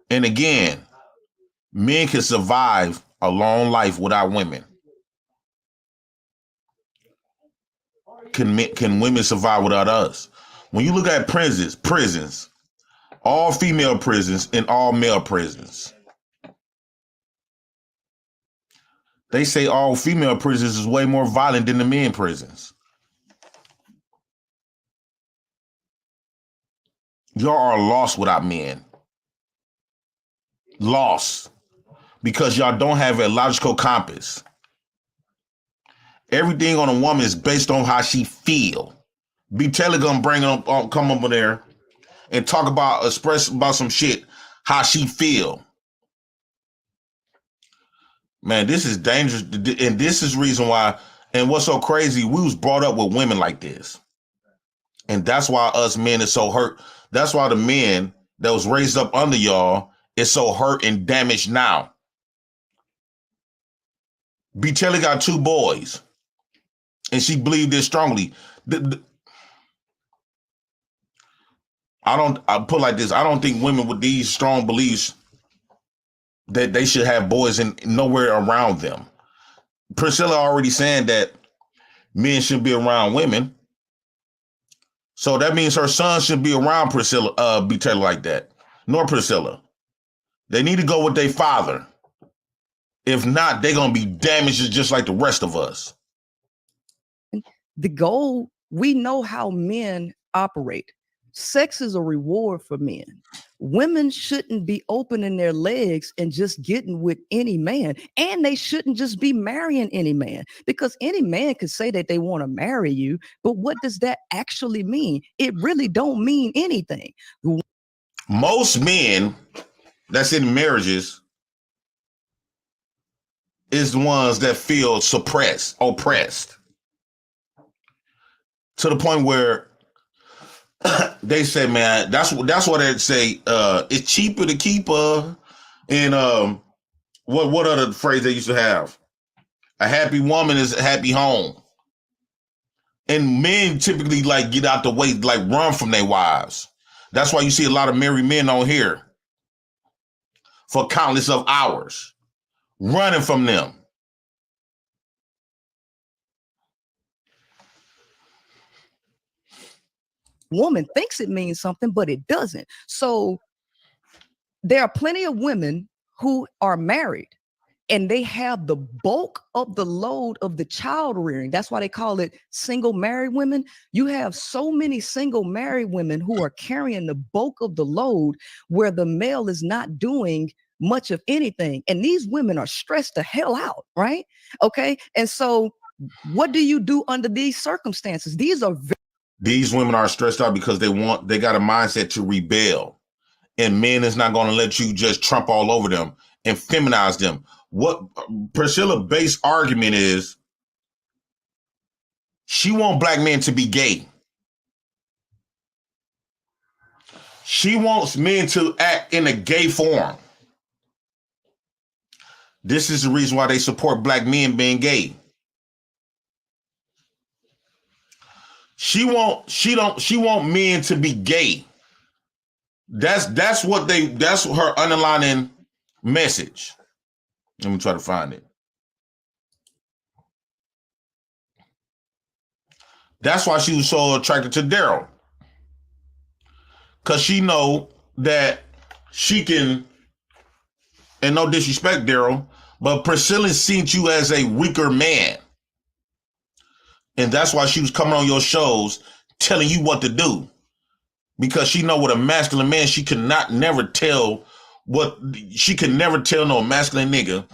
and again, men can survive a long life without women. Can women survive without us? When you look at prisons, all female prisons and all male prisons, they say all female prisons is way more violent than the men prisons. Y'all are lost without men. Lost. because y'all don't have a logical compass. Everything on a woman is based on how she feel. B. Taylor gonna come over there and talk about, express about some shit, how she feel. Man, this is dangerous, and this is reason why. And what's so crazy, we was brought up with women like this, and that's why us men is so hurt. That's why the men that was raised up under y'all is so hurt and damaged now. B. Taylor got 2 boys, and she believed this strongly. I put like this. I don't think women with these strong beliefs that they should have boys and nowhere around them. Priscilla already saying that men should be around women. So that means her son should be around Priscilla, B. Taylor like that. Nor Priscilla. They need to go with their father. If not, they're going to be damaged just like the rest of us. The goal, we know how men operate. Sex is a reward for men. Women shouldn't be opening their legs and just getting with any man. And they shouldn't just be marrying any man, because any man could say that they want to marry you. But what does that actually mean? It really don't mean anything. Most men that's in marriages is the ones that feel suppressed, oppressed, to the point where they say, man, that's what they say. It's cheaper to keep her. And what other phrase they used to have? A happy woman is a happy home. And men typically like get out the way, like run from their wives. That's why you see a lot of married men on here for countless of hours running from them. Woman thinks it means something, but it doesn't. So there are plenty of women who are married and they have the bulk of the load of the child rearing. That's why they call it single married women. You have so many single married women who are carrying the bulk of the load where the male is not doing much of anything. And these women are stressed the hell out, right? Okay. And so what do you do under these circumstances? These women are stressed out because they got a mindset to rebel. And men is not going to let you just trump all over them and feminize them. What Priscilla's base argument is, she wants black men to be gay. She wants men to act in a gay form. This is the reason why they support black men being gay. She want men to be gay. That's her underlying message. Let me try to find it. That's why she was so attracted to Daryl. Because she know that she can, and no disrespect, Daryl, but Priscilla seen you as a weaker man. And that's why she was coming on your shows telling you what to do. Because she know what a masculine man, she can never tell no masculine nigga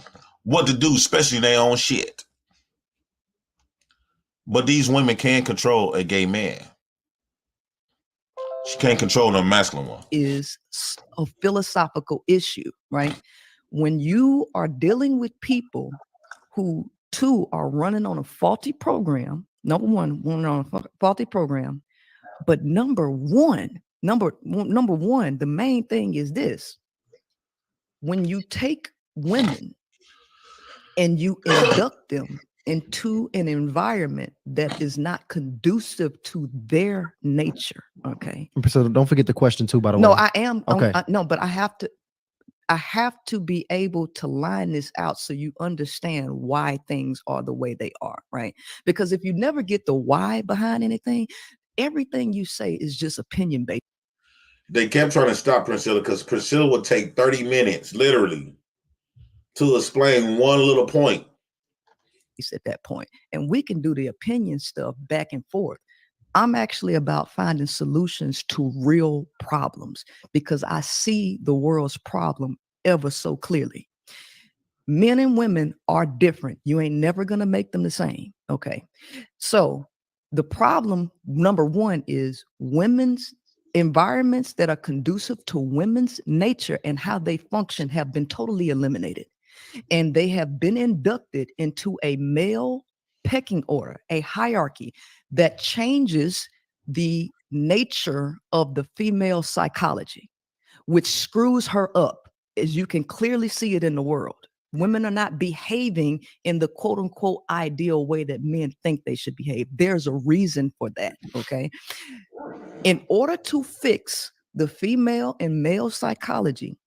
what to do, especially their own shit. But these women can control a gay man. She can't control the masculine one. Is a philosophical issue, right? When you are dealing with people who, two, are running on a faulty program, number one, on a faulty program, but number one, the main thing is this: when you take women and you induct them into an environment that is not conducive to their nature. Okay. So don't forget the question too, by the way. No, I am. Okay. But I have to be able to line this out so you understand why things are the way they are, right? Because if you never get the why behind anything, everything you say is just opinion based. They kept trying to stop Priscilla because Priscilla would take 30 minutes, literally, to explain one little point. At that point, and we can do the opinion stuff back and forth. I'm actually about finding solutions to real problems because I see the world's problem ever so clearly. Men and women are different. You ain't never going to make them the same. Okay. So the problem, number one, is women's environments that are conducive to women's nature and how they function have been totally eliminated. And they have been inducted into a male pecking order, a hierarchy that changes the nature of the female psychology, which screws her up, as you can clearly see it in the world. Women are not behaving in the quote unquote ideal way that men think they should behave. There's a reason for that. Okay. In order to fix the female and male psychology,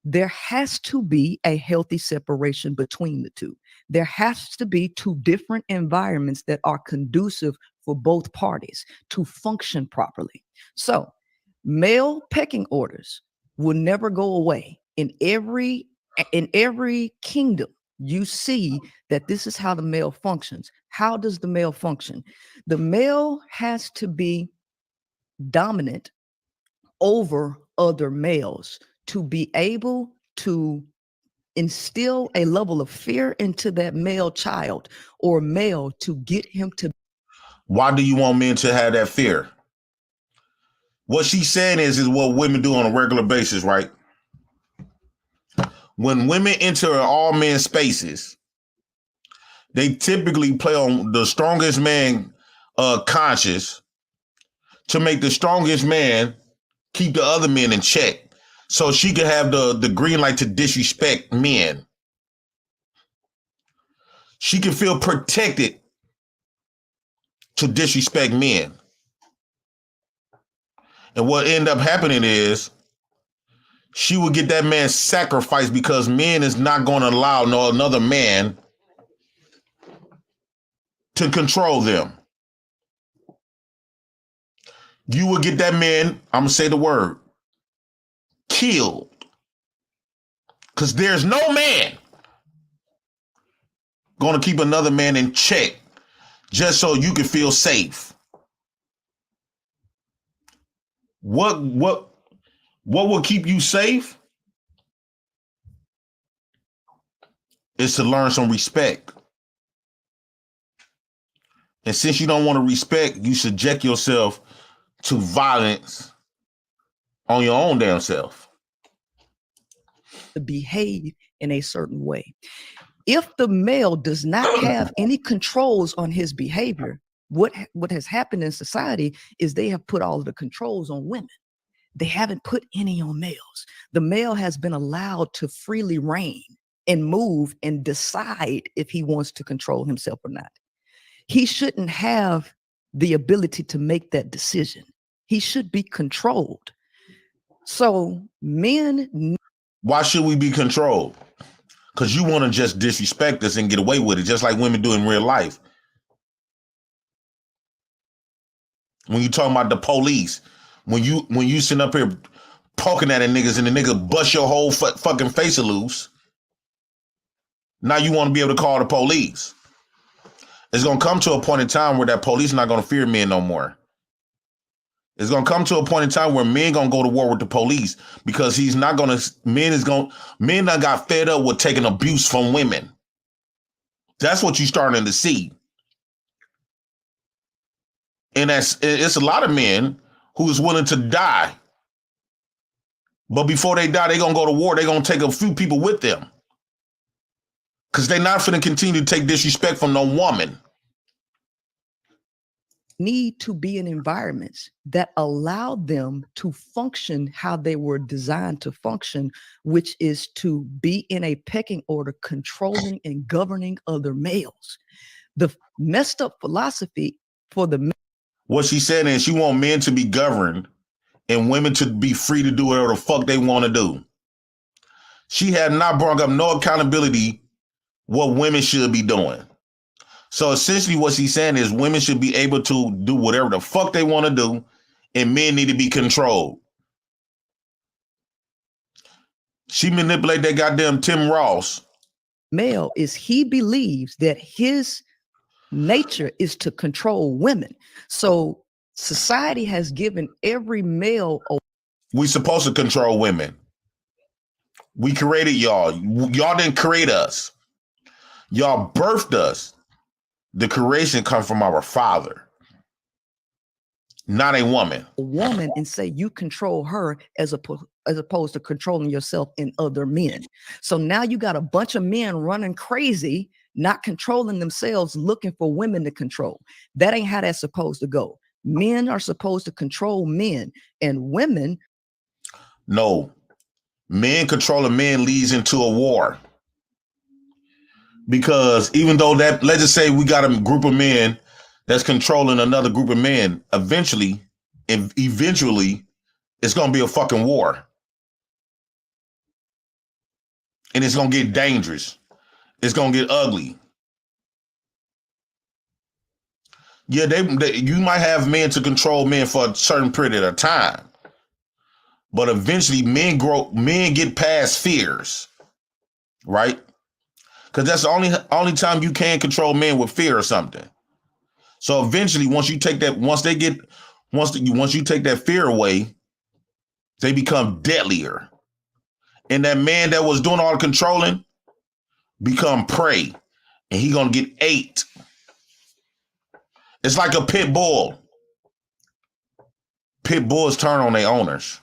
there has to be a healthy separation between the two. There has to be two different environments that are conducive for both parties to function properly. So, male pecking orders will never go away. In every kingdom, you see that this is how the male functions. How does the male function? The male has to be dominant over other males to be able to instill a level of fear into that male child or male to get him to. Why do you want men to have that fear? What she's saying is what women do on a regular basis, right? When women enter all men spaces, they typically play on the strongest man conscious to make the strongest man keep the other men in check. So she could have the green light to disrespect men. She can feel protected to disrespect men. And what ended up happening is she would get that man sacrificed because men is not going to allow another man to control them. You would get that man, I'm going to say the word, killed. Because there's no man going to keep another man in check just so you can feel safe. What will keep you safe is to learn some respect. And since you don't want to respect, you subject yourself to violence on your own damn self. To behave in a certain way. If the male does not have any controls on his behavior, what has happened in society is they have put all of the controls on women. They haven't put any on males. The male has been allowed to freely reign and move and decide if he wants to control himself or not. He shouldn't have the ability to make that decision. He should be controlled. So men. Why should we be controlled? Because you want to just disrespect us and get away with it, just like women do in real life. When you talking about the police, when you sit up here poking at a niggas and the nigga bust your whole fucking face loose, now you want to be able to call the police. It's going to come to a point in time where that police not going to fear men no more. It's going to come to a point in time where men going to go to war with the police because he's not going to, men done got fed up with taking abuse from women. That's what you're starting to see. And it's a lot of men who is willing to die. But before they die, they're going to go to war. They're going to take a few people with them. Because they're not going to continue to take disrespect from no woman. Need to be in environments that allow them to function how they were designed to function, which is to be in a pecking order, controlling and governing other males. The messed up philosophy for the what she said is she want men to be governed and women to be free to do whatever the fuck they want to do. She had not brought up no accountability what women should be doing. So essentially what she's saying is women should be able to do whatever the fuck they want to do and men need to be controlled. She manipulated that goddamn Tim Ross. Male is he believes that his nature is to control women. So society has given every male. We supposed to control women. We created y'all. Y'all didn't create us. Y'all birthed us. The creation comes from our Father, not a woman. A woman and say you control her as opposed to controlling yourself and other men. So now you got a bunch of men running crazy, not controlling themselves, looking for women to control. That ain't how that's supposed to go. Men are supposed to control men, and women. No. Men controlling men leads into a war. Because even though that, let's just say we got a group of men that's controlling another group of men, eventually, it's going to be a fucking war. And it's going to get dangerous. It's going to get ugly. Yeah, you might have men to control men for a certain period of time. But eventually men get past fears. Right? Because that's the only time you can control men with fear or something. So eventually, once you take that fear away, they become deadlier. And that man that was doing all the controlling become prey. And he gonna get ate. It's like a pit bull. Pit bulls turn on their owners.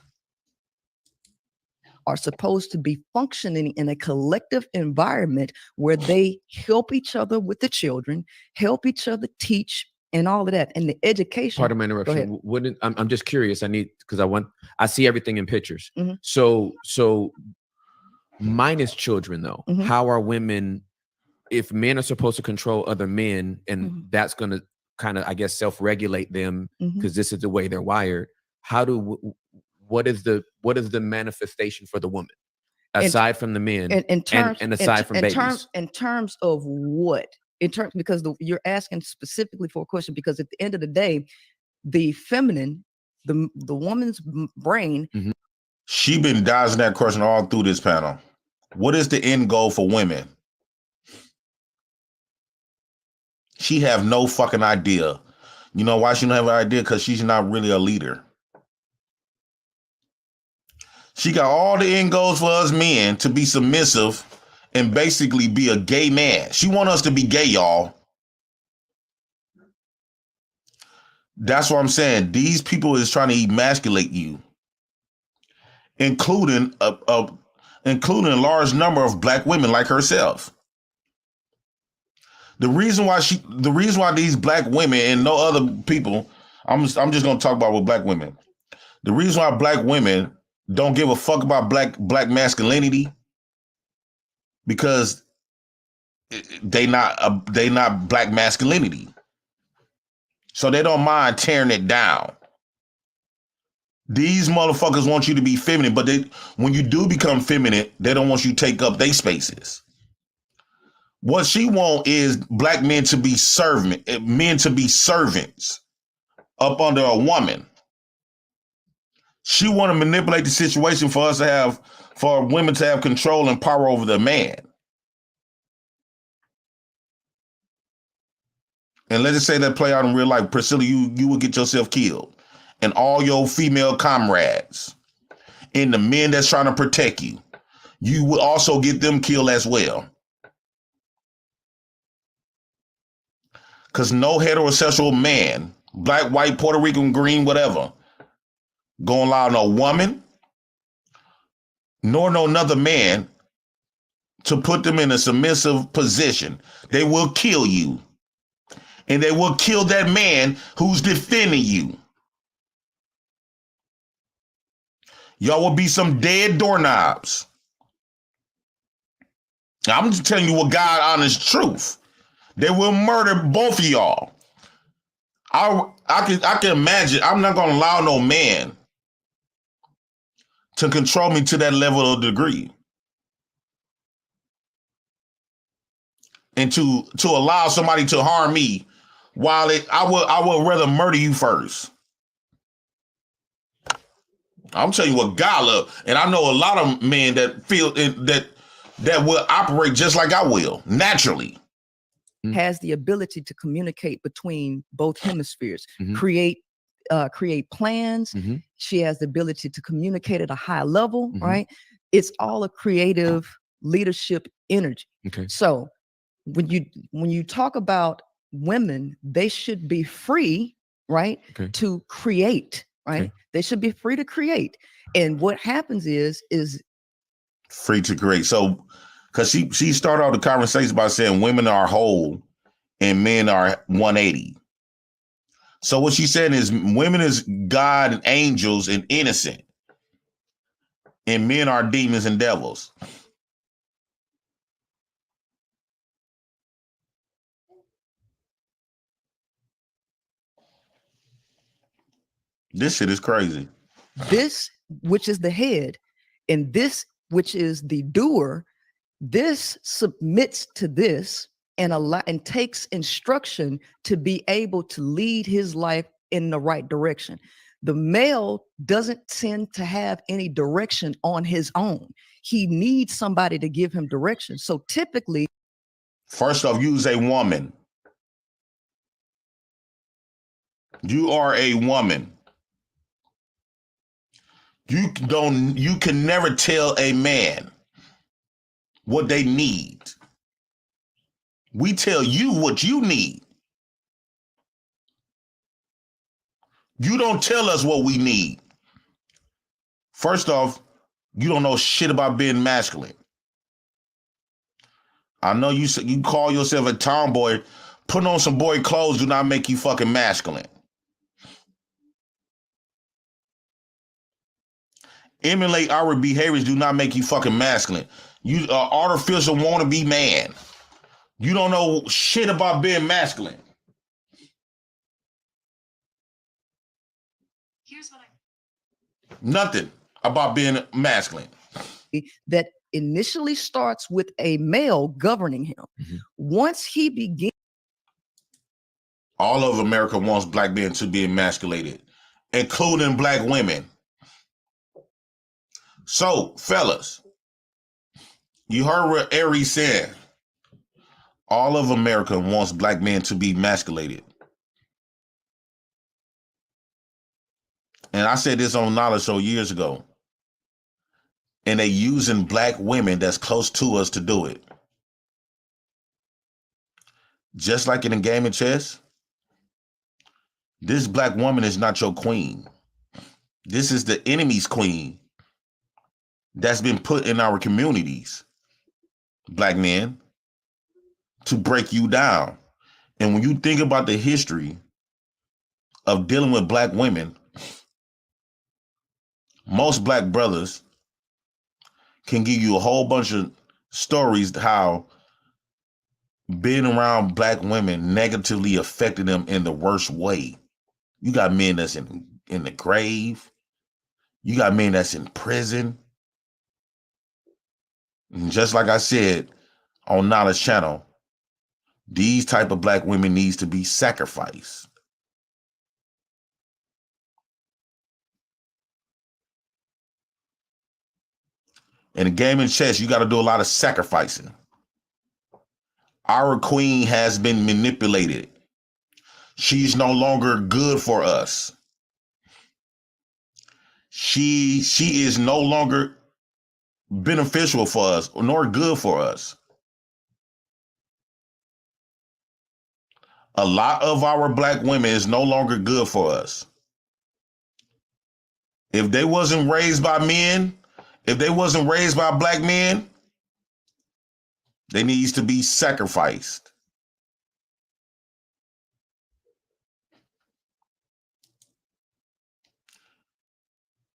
Are supposed to be functioning in a collective environment where they help each other with the children, help each other teach, and all of that. And the education. Pardon my interruption. I'm just curious. I see everything in pictures. Mm-hmm. So minus children though, mm-hmm. How are women, if men are supposed to control other men and mm-hmm. that's going to kind of, I guess, self-regulate them because mm-hmm. this is the way they're wired. What is the manifestation for the woman aside from the men and aside from babies? In terms of what? Because you're asking specifically for a question, because at the end of the day, the feminine, the woman's brain. Mm-hmm. She been dodging that question all through this panel. What is the end goal for women? She have no fucking idea. You know why she don't have an idea? Because she's not really a leader. She got all the end goals for us men to be submissive and basically be a gay man. She want us to be gay, y'all. That's what I'm saying. These people is trying to emasculate you, including a large number of black women like herself. The reason why these black women and no other people, I'm just going to talk about with black women. The reason why black women don't give a fuck about black masculinity, because they not black masculinity. So they don't mind tearing it down. These motherfuckers want you to be feminine, but when you do become feminine, they don't want you to take up their spaces. What she want is black men to be servants up under a woman. She want to manipulate the situation for women to have control and power over the man. And let's just say that play out in real life. Priscilla, you will get yourself killed. And all your female comrades and the men that's trying to protect you, you will also get them killed as well. Because no heterosexual man, black, white, Puerto Rican, green, whatever, gonna allow no woman nor no another man to put them in a submissive position. They will kill you. And they will kill that man who's defending you. Y'all will be some dead doorknobs. I'm just telling you what God honest truth. They will murder both of y'all. I can imagine. I'm not gonna allow no man to control me to that level of degree. And to allow somebody to harm me while I would rather murder you first. I'm telling you what God love. And I know a lot of men that feel that will operate just like I will, naturally. Has the ability to communicate between both hemispheres, Mm-hmm. create plans. Mm-hmm. She has the ability to communicate at a high level, Mm-hmm. right? It's all a creative leadership energy. Okay. So when you talk about women, they should be free, right, to create, right? They should be free to create. And what happens is free to create. So, because she started off the conversation by saying women are whole and men are 180. So what she's saying is women is God and angels and innocent, and men are demons and devils. This shit is crazy. This, which is the head, and this, which is the doer, this submits to this and takes instruction to be able to lead his life in the right direction. The male doesn't tend to have any direction on his own. He needs somebody to give him direction. So typically, first off, you is a woman. You are a woman. You can never tell a man what they need. We tell you what you need. You don't tell us what we need. First off, you don't know shit about being masculine. I know you call yourself a tomboy. Putting on some boy clothes do not make you fucking masculine. Emulate our behaviors do not make you fucking masculine. You artificial wannabe man. You don't know shit about being masculine. Nothing about being masculine. That initially starts with a male governing him. Once he begins. All of America wants black men to be emasculated, including black women. So, fellas, you heard what Aries said. All of America wants black men to be emasculated. And I said this on Knowledge Show years ago. And they using black women that's close to us to do it. Just like in a game of chess, this black woman is not your queen. This is the enemy's queen that's been put in our communities, black men, to break you down. And when you think about the history of dealing with black women, most black brothers can give you a whole bunch of stories how being around black women negatively affected them in the worst way. You got men that's in the grave. You got men that's in prison. And just like I said on Knowledge Channel, these type of black women needs to be sacrificed. In a game of chess, you got to do a lot of sacrificing. Our queen has been manipulated. She's no longer good for us. She is no longer beneficial for us, nor good for us. A lot of our black women is no longer good for us. If they wasn't raised by men, if they wasn't raised by black men, they needs to be sacrificed.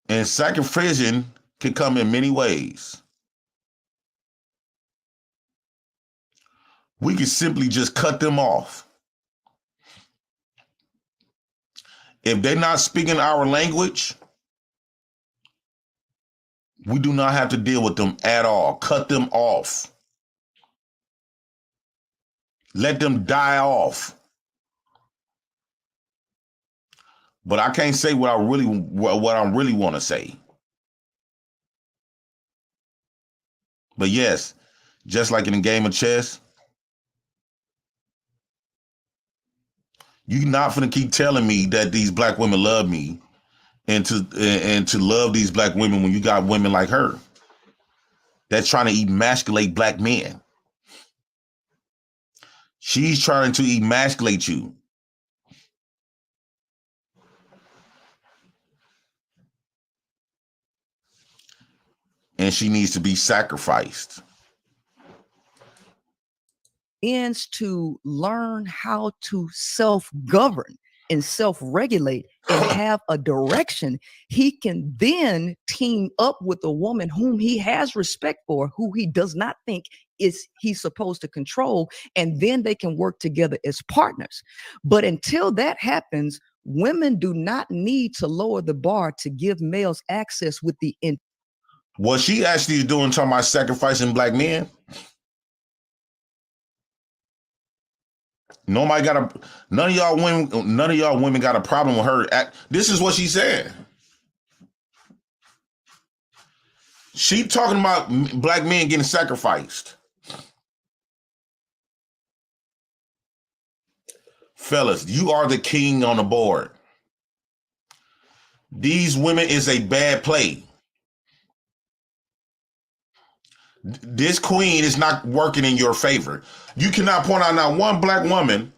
And sacrificing can come in many ways. We can simply just cut them off. If they're not speaking our language, we do not have to deal with them at all. Cut them off. Let them die off. But I can't say what I really want to say. But yes, just like in a game of chess, you're not finna keep telling me that these black women love me and to love these black women when you got women like her. that's trying to emasculate black men. She's trying to emasculate you. And she needs to be sacrificed. Ends to learn how to self-govern and self-regulate and have a direction, he can then team up with a woman whom he has respect for, who he does not think is he's supposed to control, and then they can work together as partners. But until that happens, women do not need to lower the bar to give males access with the what she actually is doing, talking about sacrificing black men. None of y'all women got a problem with her. This is what she said. She talking about black men getting sacrificed. Fellas, you are the king on the board. These women is a bad play. This queen is not working in your favor. You cannot point out not one black woman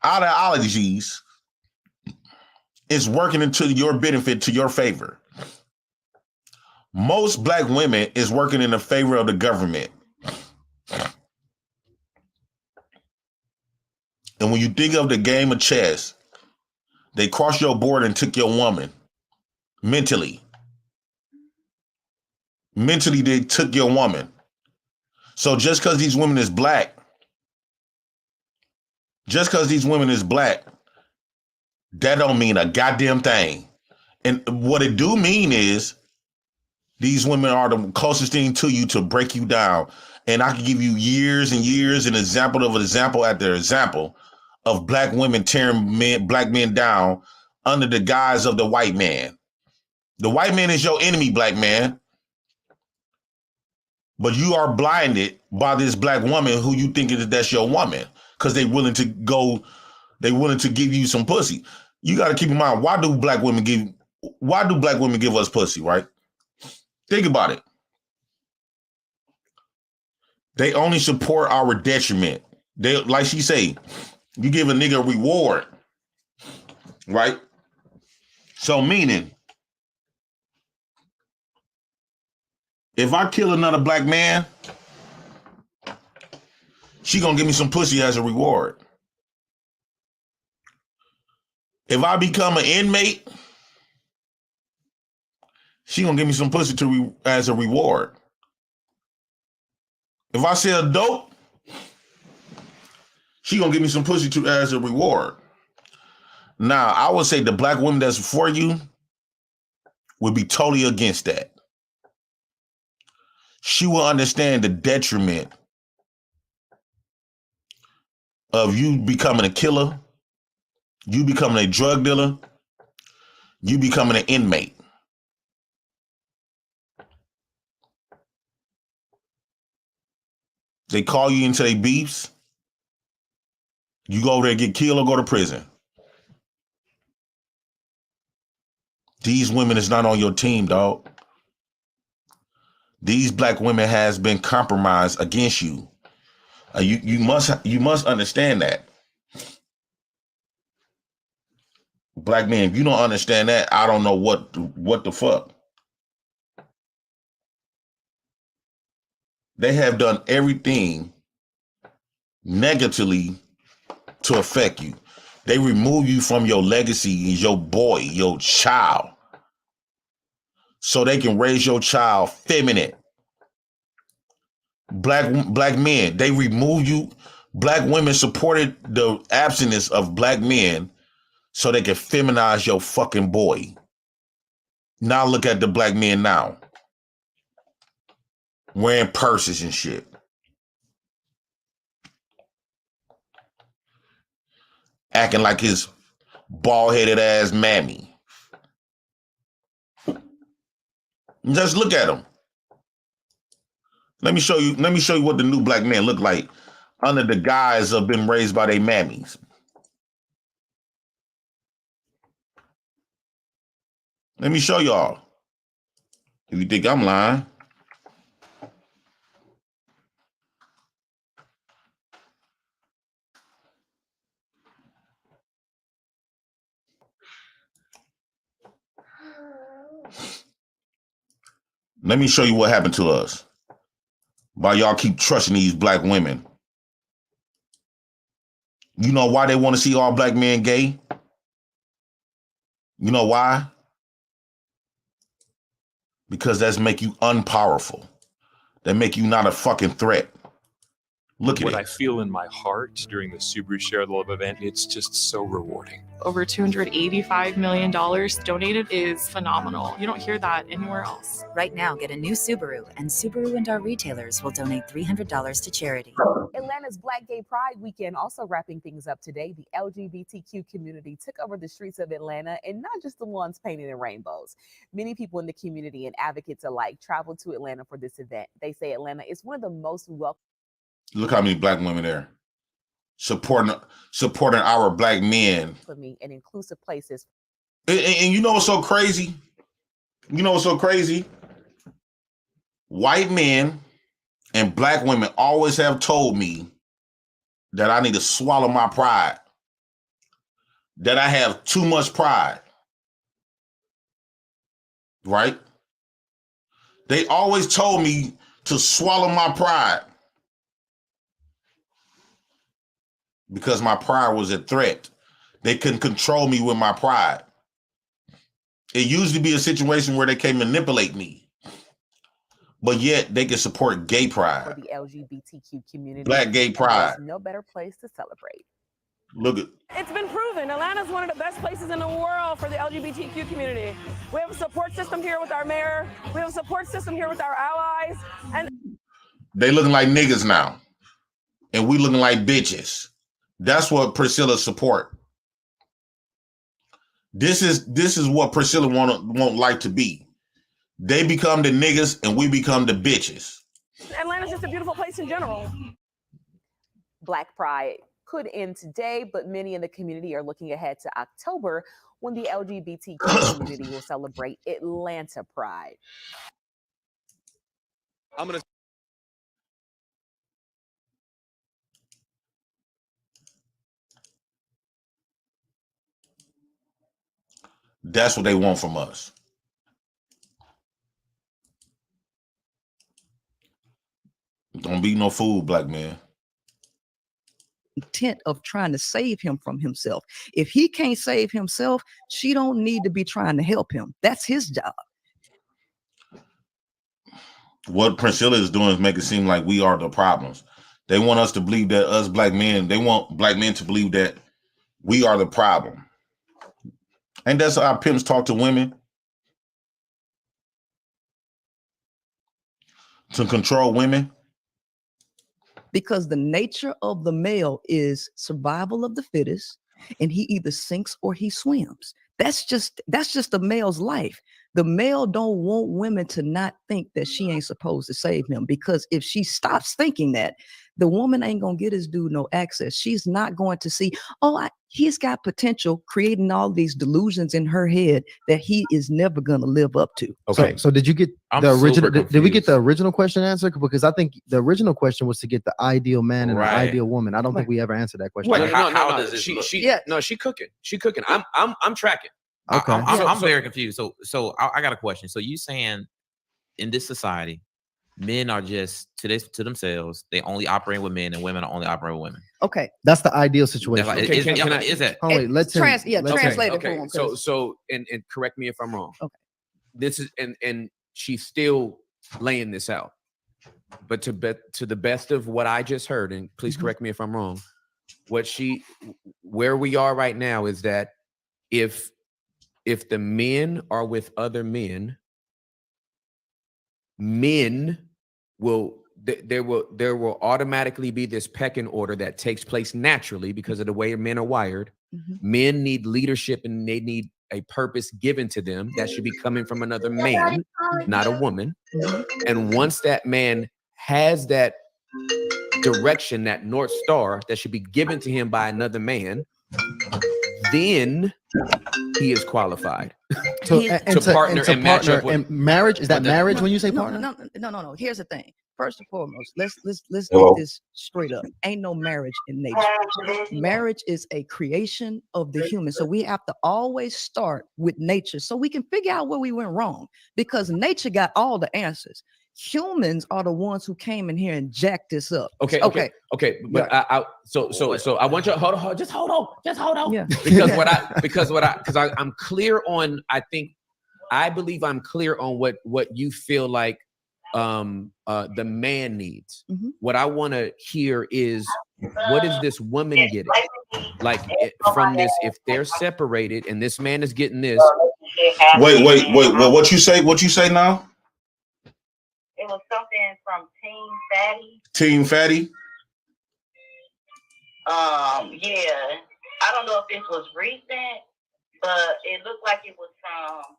ideologies is working into your benefit, to your favor. Most black women is working in the favor of the government. And when you think of the game of chess, they crossed your board and took your woman mentally. Mentally, they took your woman. So just because these women is black, that don't mean a goddamn thing. And what it do mean is these women are the closest thing to you to break you down. And I can give you years and years and example after example of black women tearing black men down under the guise of the white man. The white man is your enemy, black man. But you are blinded by this black woman who you think that's your woman because they're willing to give you some pussy. You got to keep in mind, why do black women give us pussy, right? Think about it. They only support our detriment. They, like she say, you give a nigga a reward, right? So meaning, if I kill another black man, she gonna give me some pussy as a reward. If I become an inmate, she gonna give me some pussy as a reward. If I sell dope, she gonna give me some pussy as a reward. Now, I would say the black woman that's for you would be totally against that. She will understand the detriment of you becoming a killer, you becoming a drug dealer, you becoming an inmate. They call you into their beefs. You go over there and get killed or go to prison. These women is not on your team, dog. These black women has been compromised against you. You must understand that. Black men, if you don't understand that, I don't know what the fuck. They have done everything negatively to affect you. They remove you from your legacy, your boy, your child, so they can raise your child feminine. Black men, they remove you. Black women supported the absence of black men so they can feminize your fucking boy. Now look at the black men now. Wearing purses and shit. Acting like his bald-headed ass mammy. Just look at him. Let me show you what the new black men look like under the guise of being raised by their mammies. Let me show y'all. If you think I'm lying. Let me show you what happened to us. Why y'all keep trusting these black women. You know why they want to see all black men gay? You know why? Because that's make you unpowerful. That make you not a fucking threat. Look at what it. I feel in my heart during the Subaru Share the Love event, it's just so rewarding. Over $285 million donated is phenomenal. You don't hear that anywhere else. Right now, get a new Subaru, and Subaru and our retailers will donate $300 to charity. Atlanta's Black Gay Pride Weekend also wrapping things up today. The LGBTQ community took over the streets of Atlanta, and not just the ones painted in rainbows. Many people in the community and advocates alike traveled to Atlanta for this event. They say Atlanta is one of the most welcome. Look how many black women there supporting our black men. And inclusive places. And you know what's so crazy? You know what's so crazy? White men and black women always have told me that I need to swallow my pride, that I have too much pride, right? They always told me to swallow my pride because my pride was a threat. They couldn't control me with my pride. It used to be a situation where they can manipulate me, but yet they can support gay pride. For the LGBTQ community, Black gay pride. There's no better place to celebrate. Look at. It's been proven Atlanta's one of the best places in the world for the LGBTQ community. We have a support system here with our mayor. We have a support system here with our allies. And they looking like niggas now, and we looking like bitches. That's what Priscilla support. This is what Priscilla won't like to be. They become the niggas and we become the bitches. Atlanta's just a beautiful place in general. Black Pride could end today, but many in the community are looking ahead to October when the LGBTQ community will celebrate Atlanta Pride. That's what they want from us. Don't be no fool, black man. Intent of trying to save him from himself. If he can't save himself, she don't need to be trying to help him. That's his job. What Priscilla is doing is make it seem like we are the problems. They want us to believe that us black men, they want black men to believe that we are the problem. And that's how pimps talk to women. To control women. Because the nature of the male is survival of the fittest, and he either sinks or he swims. That's just the male's life. The male don't want women to not think that she ain't supposed to save him, because if she stops thinking that, the woman ain't gonna get this dude no access. She's not going to see, he's got potential, creating all these delusions in her head that he is never gonna live up to. Okay. So did you get the original? Did we get the original question answered? Because I think the original question was to get the ideal man and the ideal woman. I don't think we ever answered that question. Wait, how does this look? She cooking. She cooking. I'm tracking. Okay. I'm very confused. So I got a question. So you saying in this society, men are just to themselves, they only operate with men, and women are only operating with women. Okay. That's the ideal situation. Is that? Oh, wait, let's translate it for him. So and correct me if I'm wrong. Okay. This is and she's still laying this out. But to the best of what I just heard, and please correct me if I'm wrong, where we are right now is that if the men are with other men will there will automatically be this pecking order that takes place naturally because of the way men are wired. Men need leadership and they need a purpose given to them that should be coming from another man, not a woman. And once that man has that direction, that North Star that should be given to him by another man, then he is qualified So to partner and match up with. And marriage, is that marriage when you say partner? No. Here's the thing. First and foremost, let's get this straight up. Ain't no marriage in nature. Marriage is a creation of the human. So we have to always start with nature so we can figure out where we went wrong, because nature got all the answers. Humans are the ones who came in here and jacked this up. Okay. But so I want you to hold on. Just hold on. Yeah. Because I'm clear on. I believe I'm clear on what you feel like the man needs. Mm-hmm. What I want to hear is, what is this woman getting? Like from this, if they're separated and this man is getting this. Wait. Well, what you say? What you say now? It was something from Team Fatty. Team Fatty? Yeah. I don't know if this was recent, but it looked like it was from,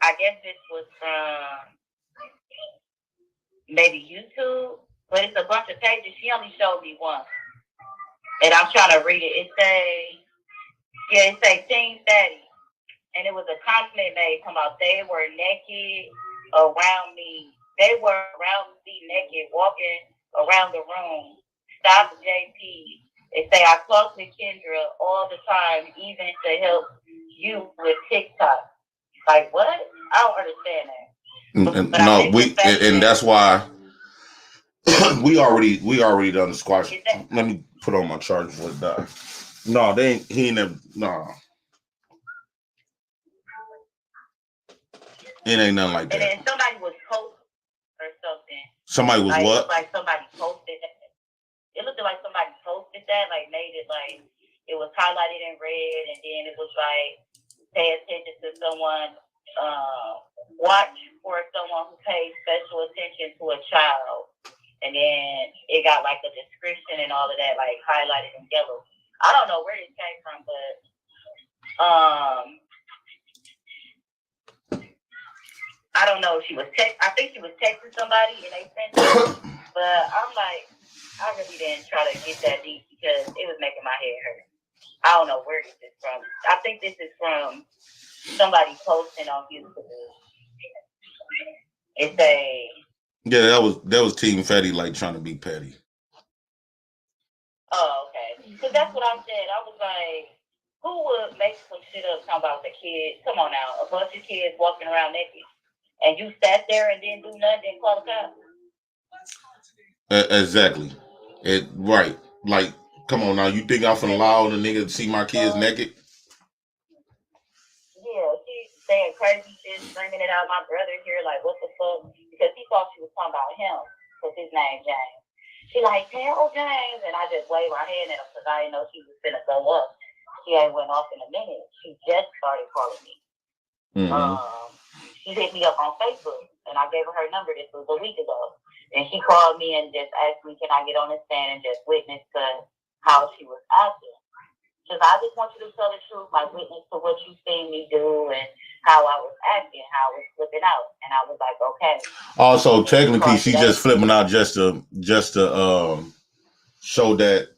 I guess this was from maybe YouTube, but it's a bunch of pages. She only showed me one. And I'm trying to read it. It say Team Fatty. And it was a compliment made talking about they were naked around me. They were around me naked, walking around the room. Stop JP. They say I talk with Kendra all the time, even to help you with TikTok. Like what? I don't understand that. No, and that's why we already done the squash. Let me put on my charger before it die. No, he ain't never. No, it ain't nothing like that. And then somebody was posting or something. Somebody was like, what? It looked like somebody posted that. It looked like somebody posted that, like made it like it was highlighted in red, and then it was like pay attention to someone, watch for someone who pays special attention to a child, and then it got like a description and all of that, like highlighted in yellow. I don't know where this came from, but I don't know. I think she was texting somebody and they sent it. But I'm like, I really didn't try to get that deep because it was making my head hurt. I don't know where this is from. I think this is from somebody posting on YouTube. It's Yeah, that was Team Fatty, like trying to be petty. Oh, okay. Because that's what I said. I was like, who would make some shit up talking about the kids? Come on now, a bunch of kids walking around naked. And you sat there and didn't do nothing, didn't call the cops. Exactly. Right. Like, come on now. You think I'm finna allow the nigga to see my kids naked? Yeah, she's saying crazy shit, screaming it out. My brother here, like, what the fuck? Because he thought she was talking about him, because his name James. She like, tell James. And I just waved my hand at him because I didn't know she was finna go up. She ain't went off in a minute. She just started calling me. Mm-hmm. She hit me up on Facebook, and I gave her her number. This was a week ago. And she called me and just asked me, can I get on the stand and just witness to how she was acting? Because I just want you to tell the truth, like witness to what you seen me do and how I was acting, how I was flipping out. And I was like, okay. Also, technically, she just flipping out just to show that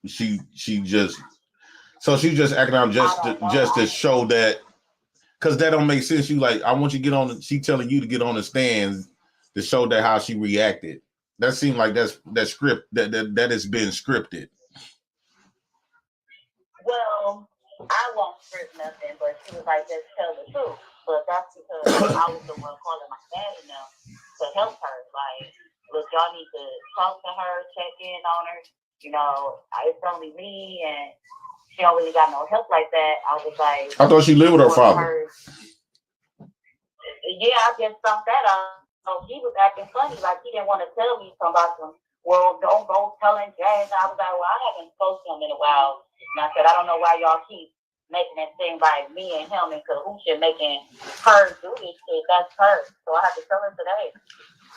she just acting out just to show that. Because that don't make sense. You like, I want you to get on. She telling you to get on the stands to show that how she reacted. That seemed like that script that has been scripted. Well, I won't script nothing, but she was like, just tell the truth. But that's because I was the one calling my dad and them to help her. Like, look, y'all need to talk to her, check in on her. You know, it's only me and. She don't really got no help like that. I was like, I thought she lived with her father. Yeah, I just thought that out. So he was acting funny, like he didn't want to tell me something about some. Well, don't go telling James. I was like, well, I haven't spoken to him in a while. And I said, I don't know why y'all keep making it seem like me and him and Kahooshia making her do this shit. That's her. So I had to tell her today.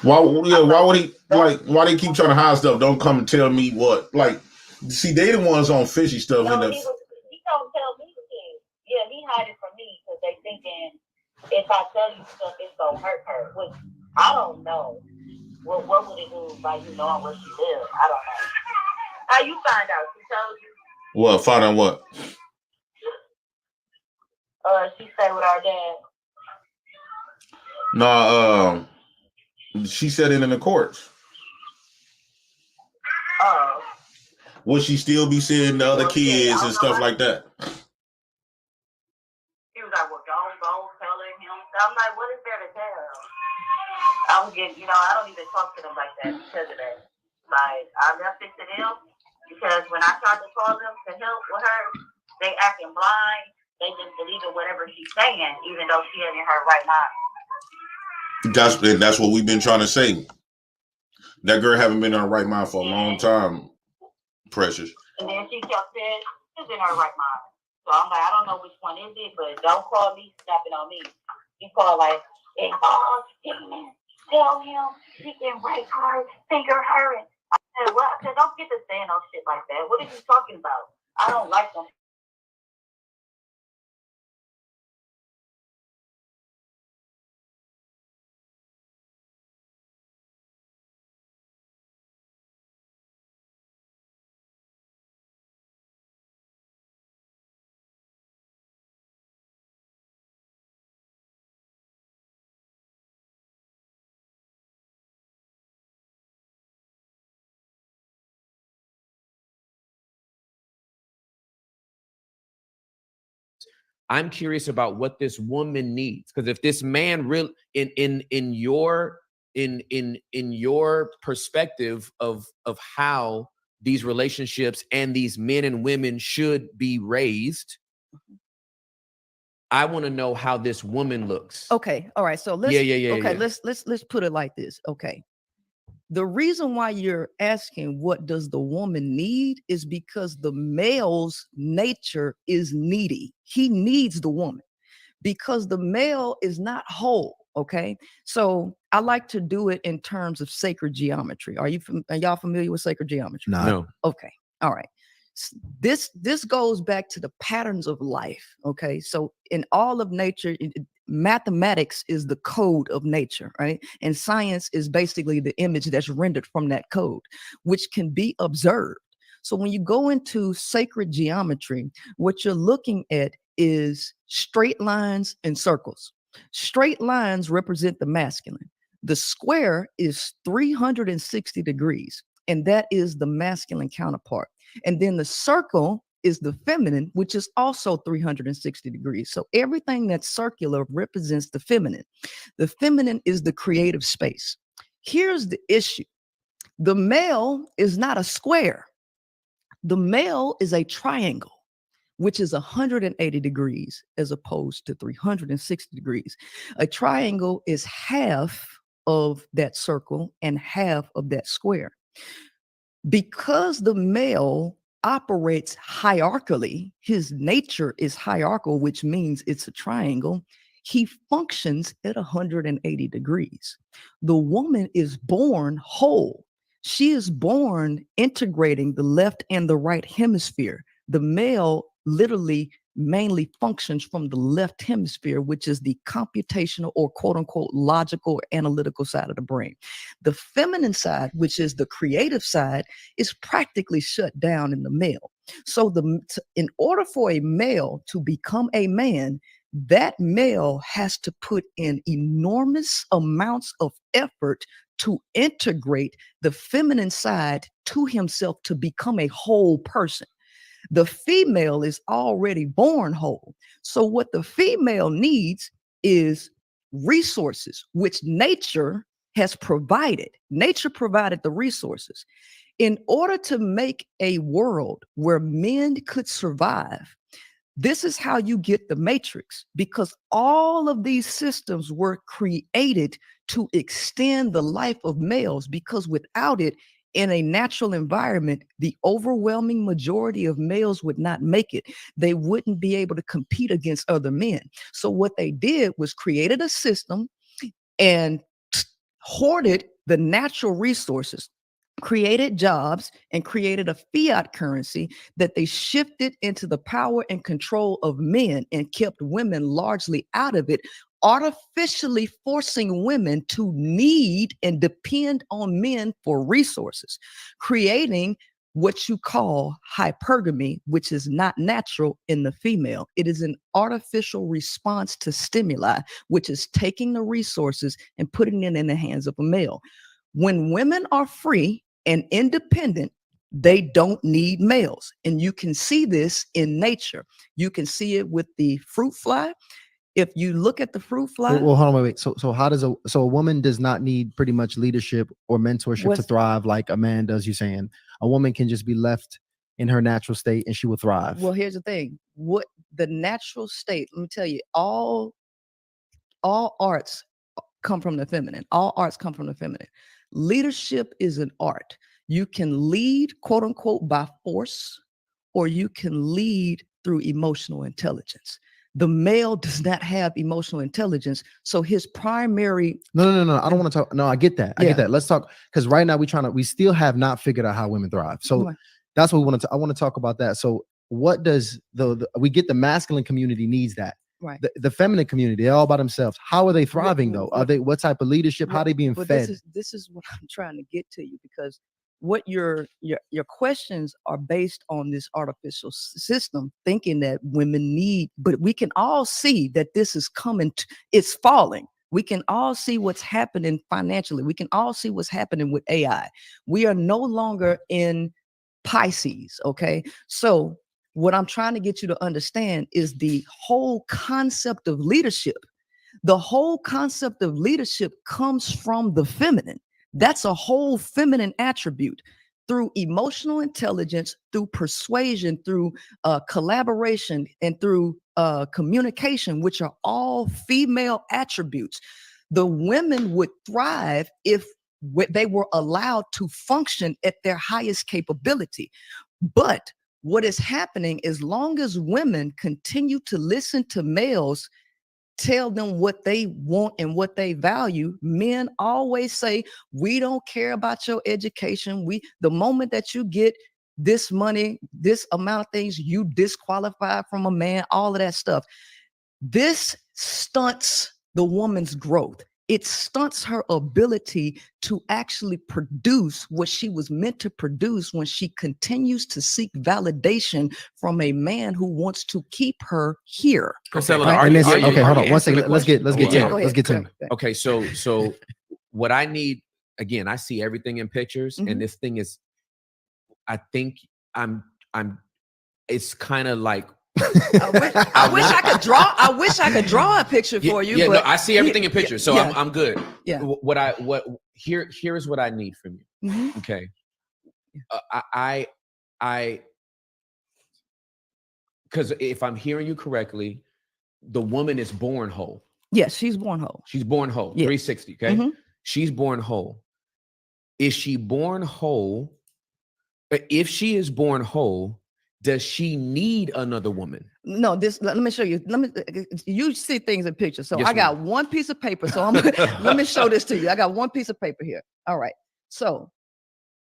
Why would he why they keep trying to hide stuff? Don't come and tell me what. Like, see, they the ones on fishy stuff. No, he don't tell me shit. Yeah, he hide it from me because they thinking if I tell you stuff, it's gonna hurt her. Which I don't know. Well, what would it do by you knowing where she lives? I don't know. How you find out? She told you. What? Find out what? she stay with our dad. No, she said it in the courts. Oh. Would she still be seeing the other kids and stuff like that? He was like, well, don't go telling him. I'm like, what is there to tell? I was getting, I don't even talk to them like that because of that. Like, I left it to them because when I tried to call them to help with her, they acting blind. They just believing whatever she's saying, even though she ain't in her right mind. That's what we've been trying to say. That girl haven't been in her right mind for a long time, Precious. And then she kept saying she's in her right mind. So I'm like, I don't know which one is it, but don't call me snapping on me. You call like, and tell him he can rape her, finger her. And I said, well, I said, don't get to saying no shit like that. What are you talking about? I don't like them. I'm curious about what this woman needs, because if this man really in your perspective of how these relationships and these men and women should be raised, I want to know how this woman looks. Okay, all right. So let's let's put it like this. Okay. The reason why you're asking what does the woman need is because the male's nature is needy. He needs the woman because the male is not whole. Okay. So I like to do it in terms of sacred geometry. Are y'all familiar with sacred geometry? No. Okay. All right. This goes back to the patterns of life. Okay. So in all of nature, mathematics is the code of nature, right? And science is basically the image that's rendered from that code, which can be observed. So when you go into sacred geometry, what you're looking at is straight lines and circles. Straight lines represent the masculine. The square is 360 degrees, and that is the masculine counterpart. And then the circle is the feminine, which is also 360 degrees. So everything that's circular represents the feminine. The feminine is the creative space. Here's the issue. The male is not a square. The male is a triangle, which is 180 degrees as opposed to 360 degrees. A triangle is half of that circle and half of that square. Because the male operates hierarchically, his nature is hierarchical, which means it's a triangle. He functions at 180 degrees. The woman is born whole. She is born integrating the left and the right hemisphere. The male literally mainly functions from the left hemisphere, which is the computational or quote unquote logical or analytical side of the brain. The feminine side, which is the creative side, is practically shut down in the male. So in order for a male to become a man, that male has to put in enormous amounts of effort to integrate the feminine side to himself to become a whole person. The female is already born whole. So what the female needs is resources, which nature has provided. Nature provided the resources. In order to make a world where men could survive, this is how you get the matrix, because all of these systems were created to extend the life of males, because without it, in a natural environment, the overwhelming majority of males would not make it. They wouldn't be able to compete against other men. So what they did was created a system and hoarded the natural resources, created jobs, and created a fiat currency that they shifted into the power and control of men and kept women largely out of it, artificially forcing women to need and depend on men for resources, creating what you call hypergamy, which is not natural in the female. It is an artificial response to stimuli, which is taking the resources and putting it in the hands of a male. When women are free and independent, they don't need males. And you can see this in nature. You can see it with the fruit fly. If you look at the fruit fly. Well, hold on, wait. So how does a woman does not need pretty much leadership or mentorship to thrive like a man does? You saying a woman can just be left in her natural state and she will thrive? Well, here's the thing. What the natural state, let me tell you, all arts come from the feminine. All arts come from the feminine. Leadership is an art. You can lead, quote unquote, by force, or you can lead through emotional intelligence. The male does not have emotional intelligence, so his primary. No. I don't want to talk. No, I get that. I get that. Let's talk, because right now we still have not figured out how women thrive. So that's what we want to. I want to talk about that. So what does we get the masculine community needs that. Right. The feminine community, they're all by themselves. How are they thriving though? Are they, what type of leadership? How are they being fed? This is what I'm trying to get to you, because what your questions are based on this artificial system, thinking that women need, but we can all see that this is coming, it's falling. We can all see what's happening financially. We can all see what's happening with AI. We are no longer in Pisces, okay? So what I'm trying to get you to understand is the whole concept of leadership. The whole concept of leadership comes from the feminine. That's a whole feminine attribute. Through emotional intelligence, through persuasion, through collaboration, and through communication, which are all female attributes. The women would thrive if they were allowed to function at their highest capability. But what is happening, as long as women continue to listen to males tell them what they want and what they value, men always say, we don't care about your education. The moment that you get this money, this amount of things, you disqualify from a man, all of that stuff. This stunts the woman's growth. It stunts her ability to actually produce what she was meant to produce when she continues to seek validation from a man who wants to keep her here. Okay, hold on 1 second. Let's get to him. Okay, so what I need, again, I see everything in pictures, and this thing is, I think it's kind of like, I wish I could draw a picture for you. Yeah, but no, I see everything in pictures, so I'm good. Yeah. Here's what I need from you. Mm-hmm. Okay. Because if I'm hearing you correctly, the woman is born whole. Yes, she's born whole. She's born whole. Yes. 360. Okay. Mm-hmm. She's born whole. Is she born whole? If she is born whole, does she need another woman? No, let me show you. You see things in pictures. So Yes, I got one piece of paper. So let me show this to you. I got one piece of paper here. All right. So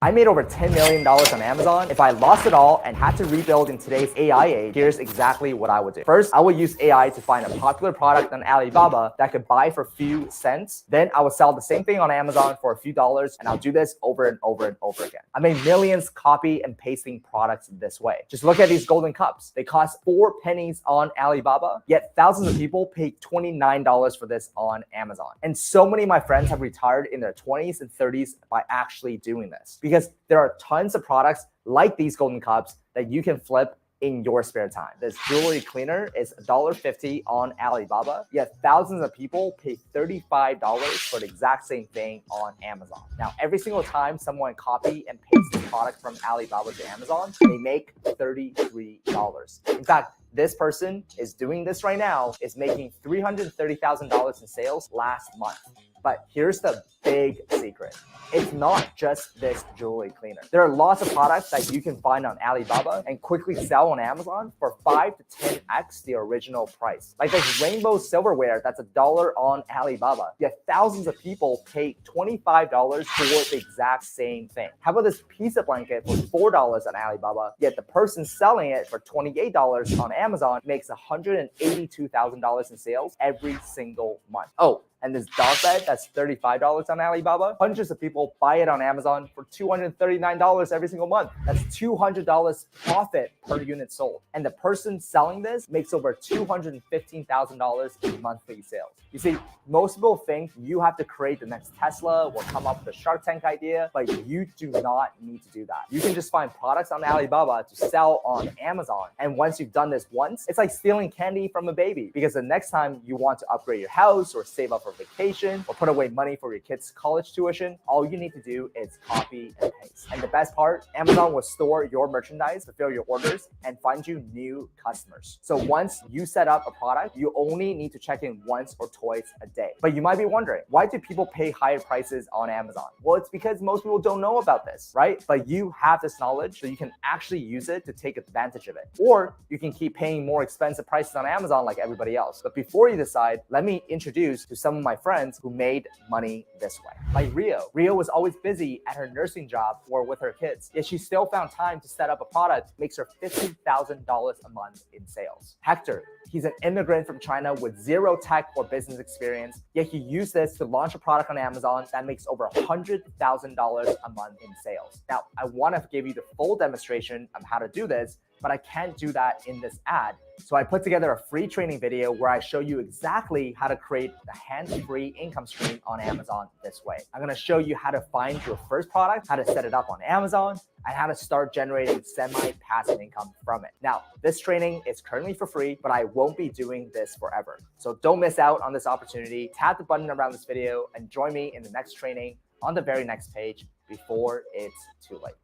I made over $10 million on Amazon. If I lost it all and had to rebuild in today's AI age, here's exactly what I would do. First, I would use AI to find a popular product on Alibaba that I could buy for a few cents. Then I would sell the same thing on Amazon for a few dollars, and I'll do this over and over and over again. I made millions copy and pasting products this way. Just look at these golden cups. They cost 4 pennies on Alibaba, yet thousands of people pay $29 for this on Amazon. And so many of my friends have retired in their 20s and 30s by actually doing this. Because there are tons of products like these golden cups that you can flip in your spare time. This jewelry cleaner is $1.50 on Alibaba, yet thousands of people pay $35 for the exact same thing on Amazon. Now, every single time someone copy and paste this product from Alibaba to Amazon, they make $33. In fact, this person is doing this right now, is making $330,000 in sales last month. But here's the big secret. It's not just this jewelry cleaner. There are lots of products that you can find on Alibaba and quickly sell on Amazon for 5 to 10x the original price. Like this rainbow silverware that's $1 on Alibaba, yet thousands of people pay $25 for the exact same thing. How about this pizza blanket for $4 on Alibaba, yet the person selling it for $28 on Amazon makes $182,000 in sales every single month. Oh, And this dog bed that's $35 on Alibaba, hundreds of people buy it on Amazon for $239 every single month. That's $200 profit per unit sold. And the person selling this makes over $215,000 in monthly sales. You see, most people think you have to create the next Tesla or come up with a Shark Tank idea, but you do not need to do that. You can just find products on Alibaba to sell on Amazon. And once you've done this once, it's like stealing candy from a baby, because the next time you want to upgrade your house or save up for vacation or put away money for your kids' college tuition, all you need to do is copy and paste. And the best part, Amazon will store your merchandise, fulfill your orders, and find you new customers. So once you set up a product, you only need to check in once or twice a day. But you might be wondering, why do people pay higher prices on Amazon? Well, it's because most people don't know about this, right? But you have this knowledge, so you can actually use it to take advantage of it. Or you can keep paying more expensive prices on Amazon like everybody else. But before you decide, let me introduce to some of my friends who made money this way. Like Rio. Rio was always busy at her nursing job or with her kids, yet she still found time to set up a product, makes her $50,000 a month in sales. Hector, he's an immigrant from China with zero tech or business experience, yet he used this to launch a product on Amazon that makes over $100,000 a month in sales. Now, I want to give you the full demonstration of how to do this, but I can't do that in this ad. So I put together a free training video where I show you exactly how to create the hands-free income stream on Amazon this way. I'm gonna show you how to find your first product, how to set it up on Amazon, and how to start generating semi-passive income from it. Now, this training is currently for free, but I won't be doing this forever. So don't miss out on this opportunity. Tap the button around this video and join me in the next training on the very next page before it's too late.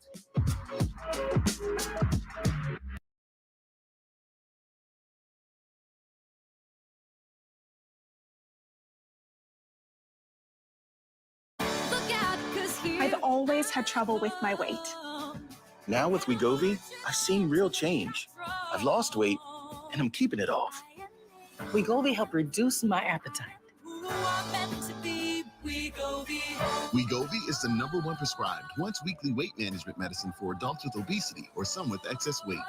I've always had trouble with my weight. Now with Wegovy, I've seen real change. I've lost weight and I'm keeping it off. Wegovy helped reduce my appetite. Wegovy is the #1 prescribed once-weekly weight management medicine for adults with obesity or some with excess weight.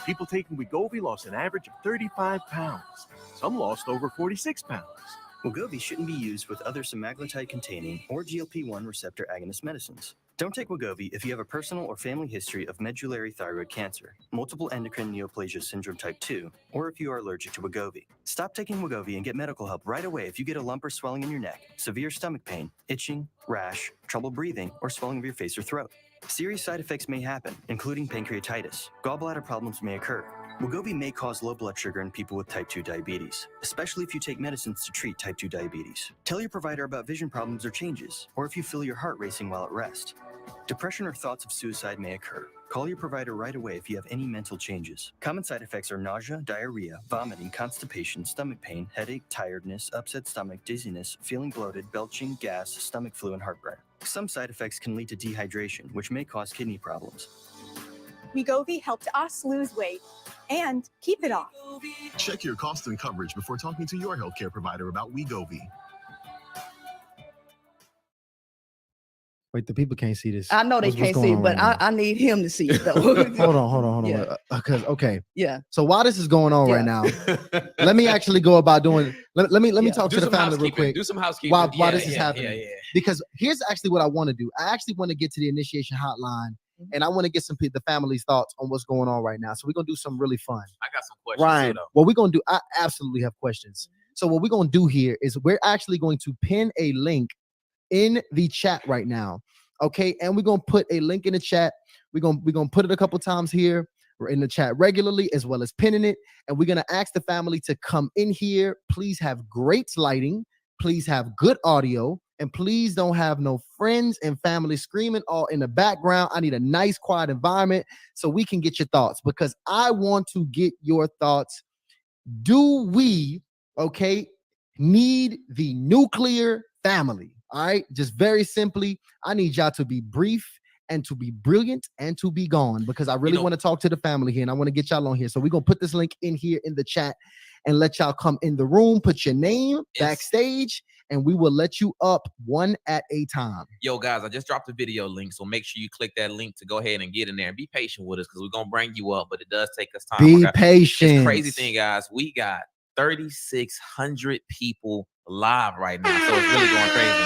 People taking Wegovy lost an average of 35 pounds. Some lost over 46 pounds. Wegovy shouldn't be used with other semaglutide-containing or GLP-1 receptor agonist medicines. Don't take Wegovy if you have a personal or family history of medullary thyroid cancer, multiple endocrine neoplasia syndrome type 2, or if you are allergic to Wegovy. Stop taking Wegovy and get medical help right away if you get a lump or swelling in your neck, severe stomach pain, itching, rash, trouble breathing, or swelling of your face or throat. Serious side effects may happen, including pancreatitis. Gallbladder problems may occur. Wegovy may cause low blood sugar in people with type 2 diabetes, especially if you take medicines to treat type 2 diabetes. Tell your provider about vision problems or changes, or if you feel your heart racing while at rest. Depression or thoughts of suicide may occur. Call your provider right away if you have any mental changes. Common side effects are nausea, diarrhea, vomiting, constipation, stomach pain, headache, tiredness, upset stomach, dizziness, feeling bloated, belching, gas, stomach flu, and heartburn. Some side effects can lead to dehydration, which may cause kidney problems. Wegovy helped us lose weight and keep it off. Check your cost and coverage before talking to your healthcare provider about Wegovy. Wait, the people can't see this. I know they can't see it, but I need him to see it though. hold on. Yeah. Because okay. Yeah. So while this is going on right now, let me actually go about doing. Let me talk to the family real quick. Do some housekeeping While this is happening. Because here's actually what I want to do. I actually want to get to the initiation hotline, and I want to get the family's thoughts on what's going on right now. So we're gonna do something really fun. I got some questions. Ryan, too, what we're gonna do? I absolutely have questions. So what we're gonna do here is we're actually going to pin a link in the chat right now. Okay, and we're gonna put a link in the chat. We're gonna put it a couple times here. We're in the chat regularly, as well as pinning it. And we're gonna ask the family to come in here. Please have great lighting. Please have good audio, and please don't have no friends and family screaming all in the background. I need a nice, quiet environment so we can get your thoughts, because I want to get your thoughts. Do we, need the nuclear family? All right, just very simply, I need y'all to be brief and to be brilliant and to be gone, because I really want to talk to the family here and I want to get y'all on here. So we're going to put this link in here in the chat and let y'all come in the room, put your name backstage, and we will let you up one at a time. Yo, guys, I just dropped a video link, so make sure you click that link to go ahead and get in there and be patient with us, because we're going to bring you up, but it does take us time. Be patient. It's crazy thing, guys. We got 3,600 people live right now, so it's really going crazy.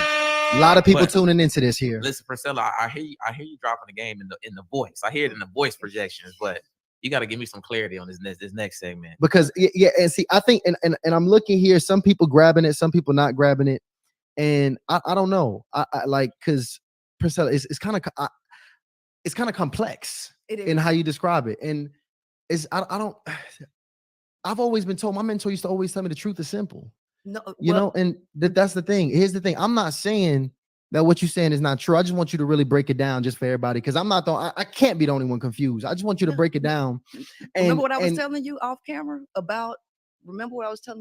A lot of people tuning into this here. Listen, Priscilla, I hear you dropping the game in the voice. I hear it in the voice projections, but you got to give me some clarity on this next segment. Because and see, I think and I'm looking here, some people grabbing it, some people not grabbing it, and I don't know. I like, because Priscilla, it's kind of complex in how you describe it, and it's I don't. I've always been told, my mentor used to always tell me the truth is simple. No, you know, and that's the thing. Here's the thing. I'm not saying that what you're saying is not true. I just want you to really break it down just for everybody, because I'm not I can't be the only one confused. I just want you to break it down. Remember what I was telling you off camera about? Remember what I was telling you